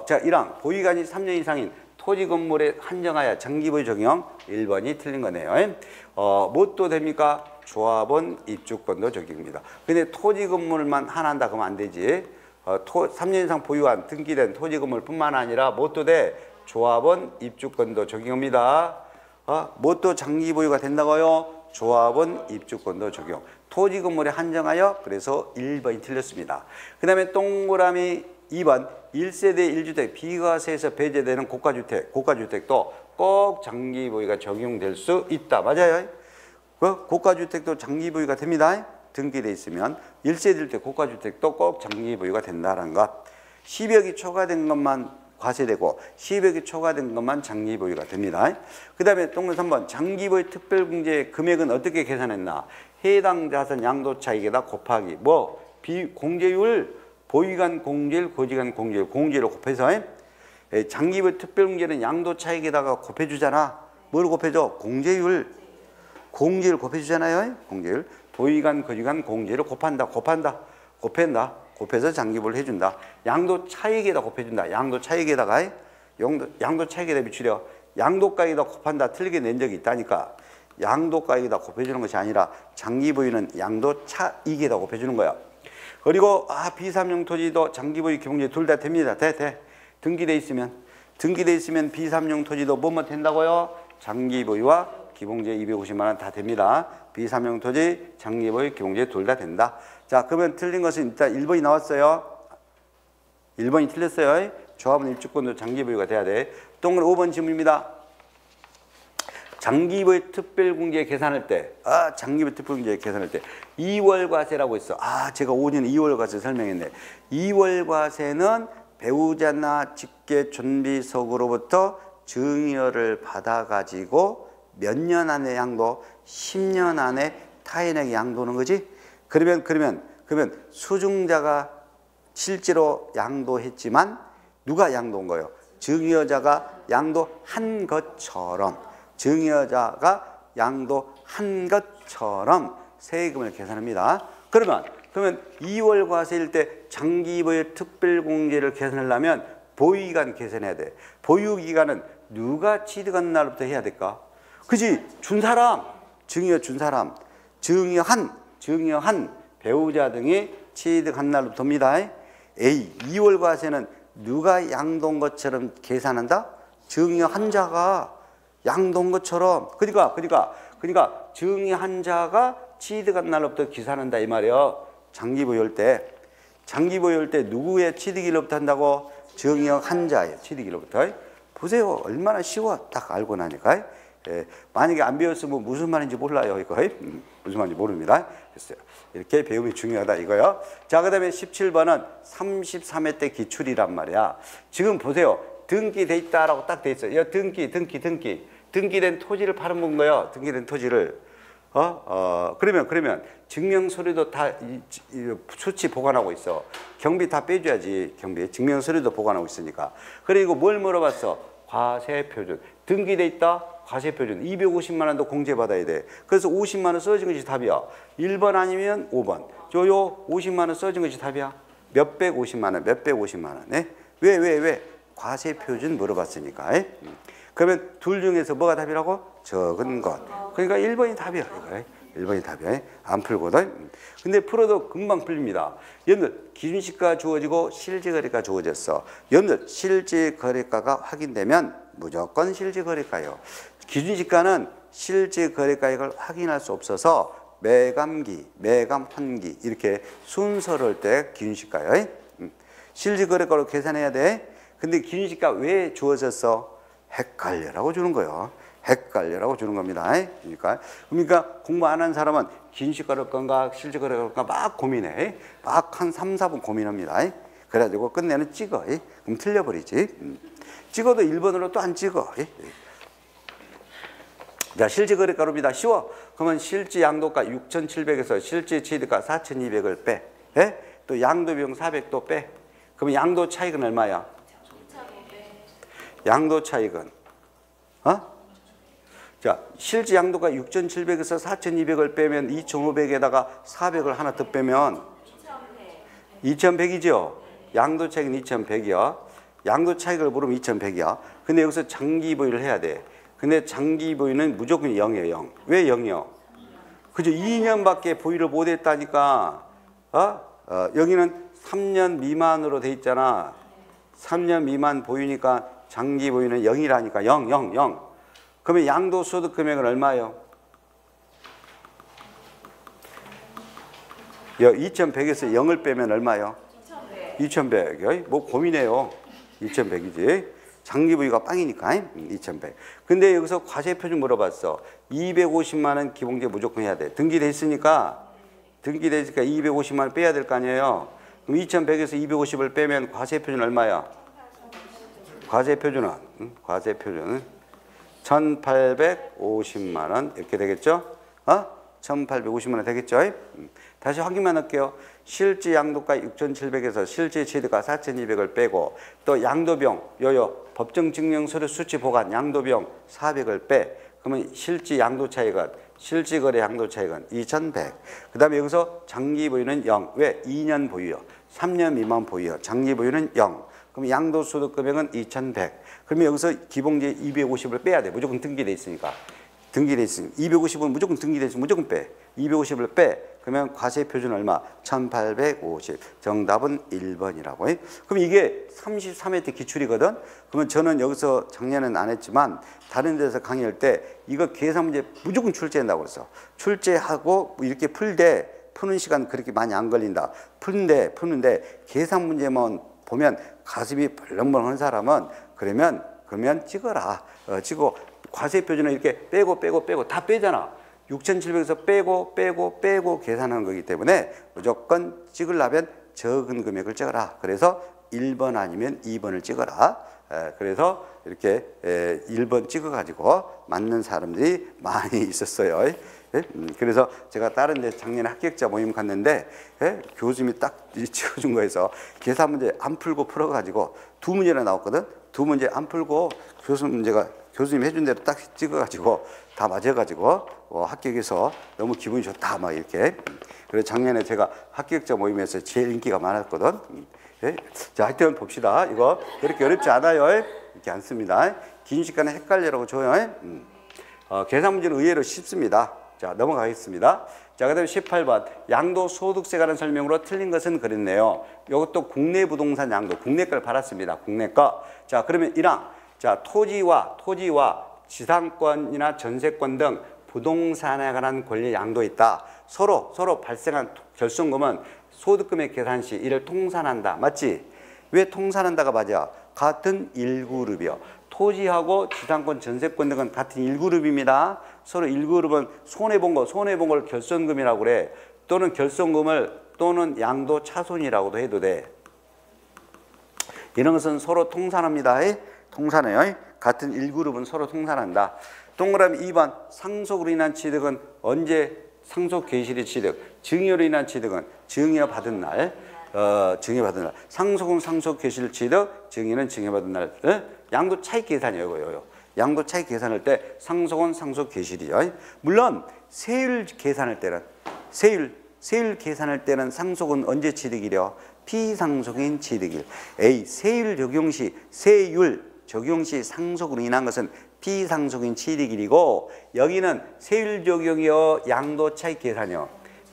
자, 1항 보유기간이 3년 이상인 토지 건물에 한정하여 장기부의 적용 1번이 틀린 거네요. 뭣도 됩니까? 조합원 입주권도 적용입니다. 근데 토지 건물만 하나한다 그러면 안 되지. 3년 이상 보유한 등기된 토지 건물뿐만 아니라 뭣도 돼? 조합원 입주권도 적용합니다. 뭣도 장기 보유가 된다고요? 조합원 입주권도 적용. 토지 건물에 한정하여 그래서 1번이 틀렸습니다. 그 다음에 동그라미 2번 1세대 1주택 비과세에서 배제되는 고가주택도 꼭 장기 보유가 적용될 수 있다. 맞아요? 고가주택도 장기 보유가 됩니다. 등기돼 있으면 1세대 1주택 고가주택도 꼭 장기 보유가 된다는 것. 10억이 초과된 것만 과세되고 10억이 초과된 것만 장기 보유가 됩니다. 그 다음에 동그라미 3번 장기보유 특별공제 금액은 어떻게 계산했나? 해당 자산 양도차익에다 곱하기 비공제율 보유기간 공제율 고지간 공제율 곱해서 장기보유 특별공제는 양도차익에다가 곱해주잖아. 뭘 곱해줘? 공제율 곱해주잖아요. 공제율 보유기간 거주기간 공제율을 곱한다. 곱해서 장기보유를 해준다. 양도차익에다 곱해준다. 양도차익에다가 비추려. 양도가액에다 곱한다. 틀리게 낸 적이 있다니까. 양도가액에다 곱해주는 것이 아니라 장기보유는 양도차익에다 곱해주는 거야. 그리고 비삼용 토지도 장기보유 기본공제 둘 다 됩니다. 돼. 등기돼 있으면 비삼용 토지도 뭐뭐 된다고요? 장기보유와 기본공제 250만 원 다 됩니다. 비삼용 토지 장기보유 기본공제 둘 다 된다. 자, 그러면 틀린 것은 일단 1번이 나왔어요. 1번이 틀렸어요. 조합원 입주권도 장기보유가 돼야 돼. 동그라미 5번 질문입니다. 장기부의 특별공제 계산할 때, 장기부 특별공제 계산할 때 2월 과세라고 있어. 제가 5년 2월 과세 설명했네. 2월 과세는 배우자나 직계 존비속으로부터 증여를 받아가지고 몇 년 안에 양도? 10년 안에 타인에게 양도는 거지? 그러면 수증자가 실제로 양도했지만 누가 양도한 거예요? 증여자가 양도한 것처럼, 증여자가 양도한 것처럼 세금을 계산합니다. 그러면 2월 과세일 때 장기부의 특별공제를 계산하려면 보유기간 계산해야 돼. 보유기간은 누가 취득한 날부터 해야 될까? 그지? 준 사람, 증여 준 사람, 증여한 배우자 등이 취득한 날부터입니다. A, 2월 과세는 누가 양도한 것처럼 계산한다? 증여한 자가 양도한 것처럼. 그러니까 증여한 자가 취득한 날로부터 계산한다 이 말이에요. 장기보유할 때 누구의 취득일로부터 한다고? 증여한 자의 취득일로부터. 보세요. 얼마나 쉬워. 딱 알고 나니까. 만약에 안 배웠으면 무슨 말인지 몰라요. 이거. 무슨 말인지 모릅니다. 됐어요. 이렇게 배움이 중요하다 이거요. 자, 그 다음에 17번은 33회 때 기출이란 말이야. 지금 보세요. 등기돼 있다라고 딱 돼 있어요. 등기된 토지를 파는 건가요? 등기된 토지를. 그러면 증명서류도 다 수치 보관하고 있어. 경비 다 빼줘야지. 경비. 증명서류도 보관하고 있으니까. 그리고 뭘 물어봤어? 과세표준. 등기돼 있다? 과세표준. 250만 원도 공제받아야 돼. 그래서 50만 원 써진 것이 답이야. 1번 아니면 5번. 요 50만 원 써진 것이 답이야. 몇백 50만 원. 네? 왜? 과세표준 물어봤으니까. 그러면 둘 중에서 뭐가 답이라고? 적은 것. 그러니까 1번이 답이야. 이거. 1번이 답이야. 안 풀거든. 근데 풀어도 금방 풀립니다. 여러분들 기준시가 주어지고 실제거래가 주어졌어. 여러분들 실제거래가가 확인되면 무조건 실제거래가요. 기준시가는 실제거래가액을 확인할 수 없어서 매감기, 매감환기 이렇게 순서를 할 때 기준시가요. 실제거래가로 계산해야 돼. 근데 기준시가 왜 주어졌어? 헷갈려라고 주는 거예요. 헷갈려라고 주는 겁니다. 그러니까 공부 안 한 사람은 기준시가를 할 건가 실제거래가 할 건가 막 고민해. 막 한 3, 4분 고민합니다. 그래가지고 끝내는 찍어. 그럼 틀려버리지. 찍어도 1번으로 또 안 찍어. 자, 실제거래가로입니다. 쉬워. 그러면 실제 양도가 6,700에서 실제 취득가 4,200을 빼. 또 양도비용 400도 빼. 그러면 양도 차익은 얼마야? 양도 차익은 자, 실제 양도가 6,700에서 4,200을 빼면 2,500에다가 400을 하나 더 빼면 2,100이죠. 양도 차익은 2,100이야. 양도 차익을 모르면 2,100이야. 근데 여기서 장기 보유를 해야 돼. 근데 장기 보유는 무조건 0이에요. 0. 왜 0이요? 그죠? 2년밖에 보유를 못 했다니까. 여기는 3년 미만으로 돼 있잖아. 3년 미만 보유니까 장기 보유는 0이라니까. 0. 그러면 양도소득 금액은 얼마예요? 2,100에서 0을 빼면 얼마예요? 2,100. 뭐 고민해요. 2,100이지. 장기 보유가 빵이니까 2,100. 근데 여기서 과세표준 물어봤어. 250만 원 기본제 무조건 해야 돼. 등기돼 있으니까 250만 원 빼야 될 거 아니에요. 그럼 2,100에서 250을 빼면 과세표준 얼마야? 과세표준은 1,850만 원 이렇게 되겠죠? 1,850만 원 되겠죠? 다시 확인만 할게요. 실제 양도가 6,700에서 실제 취득가 4,200을 빼고 또 양도비용 법정 증명서류 수치 보관 양도비용 400을 빼. 그러면 실제 양도 차익은 실제 거래 양도 차익은 2,100. 그다음에 여기서 장기 보유는 0. 왜? 2년 보유요. 3년 미만 보유요. 장기 보유는 0. 그럼 양도소득 금액은 2,100. 그러면 여기서 기본제 250을 빼야 돼. 무조건 등기돼 있으니까. 250은 무조건 등기돼 있으면 무조건 빼. 250을 빼. 그러면 과세표준 얼마? 1,850. 정답은 1번이라고. 그럼 이게 33회 때 기출이거든. 그러면 저는 여기서 작년엔 안 했지만 다른 데서 강의할 때 이거 계산 문제 무조건 출제한다고 그랬어. 출제하고 이렇게 푸는 시간 그렇게 많이 안 걸린다. 푸는데 계산 문제만 보면 가슴이 벌렁벌렁한 사람은 그러면 찍어라. 찍고 과세 표준은 이렇게 빼고 다 빼잖아. 6,700에서 빼고 계산하는 거기 때문에 무조건 찍으려면 적은 금액을 찍어라. 그래서 1번 아니면 2번을 찍어라. 그래서 이렇게 1번 찍어가지고 맞는 사람들이 많이 있었어요. 그래서 제가 다른 데 작년에 합격자 모임 갔는데 교수님이 딱 찍어준 거에서 계산 문제 안 풀고 풀어가지고 두 문제나 나왔거든. 두 문제 안 풀고 교수님 해준 대로 딱 찍어가지고 다 맞아가지고 합격해서 너무 기분이 좋다 막 이렇게. 그래서 작년에 제가 합격자 모임에서 제일 인기가 많았거든. 자, 하여튼 봅시다. 이거 그렇게 어렵지 않아요. 이렇게 안 씁니다. 긴 시간에 헷갈리라고 줘요. 계산 문제는 의외로 쉽습니다. 자, 넘어가겠습니다. 자, 그 다음에 18번. 양도소득세 관한 설명으로 틀린 것은 그랬네요. 이것도 국내 부동산 양도, 국내 걸 받았습니다. 국내 거. 자, 그러면 1항. 자, 토지와 지상권이나 전세권 등 부동산에 관한 권리 양도 있다. 서로 발생한 결손금은 소득금액 계산 시 이를 통산한다. 맞지? 왜 통산한다가 맞아? 같은 1그룹이요. 토지하고 지상권, 전세권 등은 같은 1그룹입니다. 서로 1그룹은 손해본 걸 결손금이라고 그래. 또는 결손금을 또는 양도 차손이라고도 해도 돼. 이런 것은 서로 통산합니다. 통산해요. 같은 1그룹은 서로 통산한다. 동그라미 2번. 상속으로 인한 취득은 언제 상속 개시의 취득, 증여로 인한 취득은 증여받은 날, 상속은 상속 개시를 취득, 증여는 증여받은 날. 양도 차익 계산이에요, 이거요. 양도 차익 계산할 때 상속은 상속 개시이요. 물론 세율 계산할 때는 세율 계산할 때는 상속은 언제 취득이려? 피상속인 취득일. A. 세율 적용 시 상속으로 인한 것은 피상속인 취득일이고, 여기는 세율 적용이요 양도 차익 계산이요.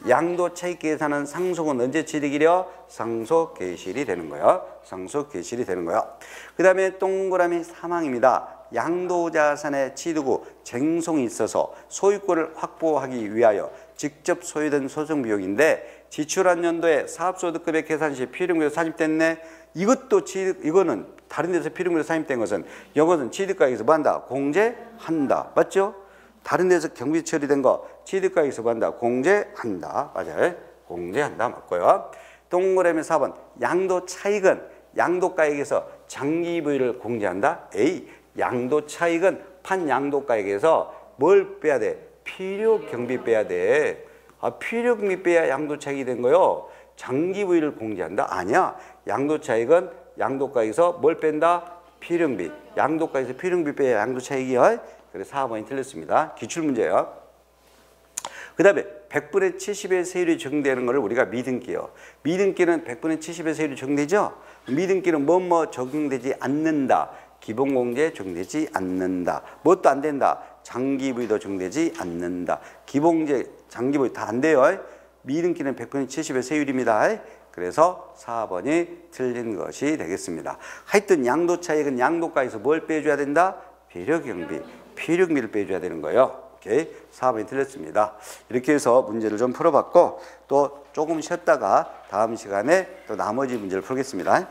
양도 차익 계산은 상속은 언제 취득이려? 상속 개시일이 되는 거예요. 상속 개시일이 되는 거예요. 그 다음에 동그라미 3항입니다. 양도자산의 취득 후 쟁송이 있어서 소유권을 확보하기 위하여 직접 소유된 소송 비용인데 지출한 연도에 사업소득금액 계산 시 필요금액 산입됐네. 이거는 다른 데서 필요금액 산입된 것은 이것은 취득가액에서 뭐 한다? 공제한다. 맞죠? 다른 데서 경비 처리된 거 취득가액에서 뭐 한다? 공제한다. 맞아요. 공제한다. 맞고요. 동그라미 4번. 양도 차익은 양도가액에서 장기부위를 공제한다. A. 양도 차익은 판양도가액에서 뭘 빼야 돼? 필요경비 빼야 돼. 필요경비 빼야 양도 차익이 된 거요. 장기부위를 공제한다? 아니야. 양도 차익은 양도가액에서 뭘 뺀다? 필요경비. 양도가액에서 필요경비 빼야 양도 차익이야. 그래서 4번이 틀렸습니다. 기출문제예요. 그 다음에 100분의 70의 세율이 적용되는 것을 우리가 미등기요. 미등기는 100분의 70의 세율이 적용되죠? 미등기는 뭐뭐 적용되지 않는다. 기본공제 적용되지 않는다. 뭣도 안 된다. 장기부위도 적용되지 않는다. 기본공제, 장기부위 다 안 돼요. 미등기는 100분의 70의 세율입니다. 그래서 4번이 틀린 것이 되겠습니다. 하여튼 양도 차익은 양도가에서 뭘 빼줘야 된다? 필요경비를 빼줘야 되는 거예요. 오케이. 4번이 틀렸습니다. 이렇게 해서 문제를 좀 풀어봤고 또 조금 쉬었다가 다음 시간에 또 나머지 문제를 풀겠습니다.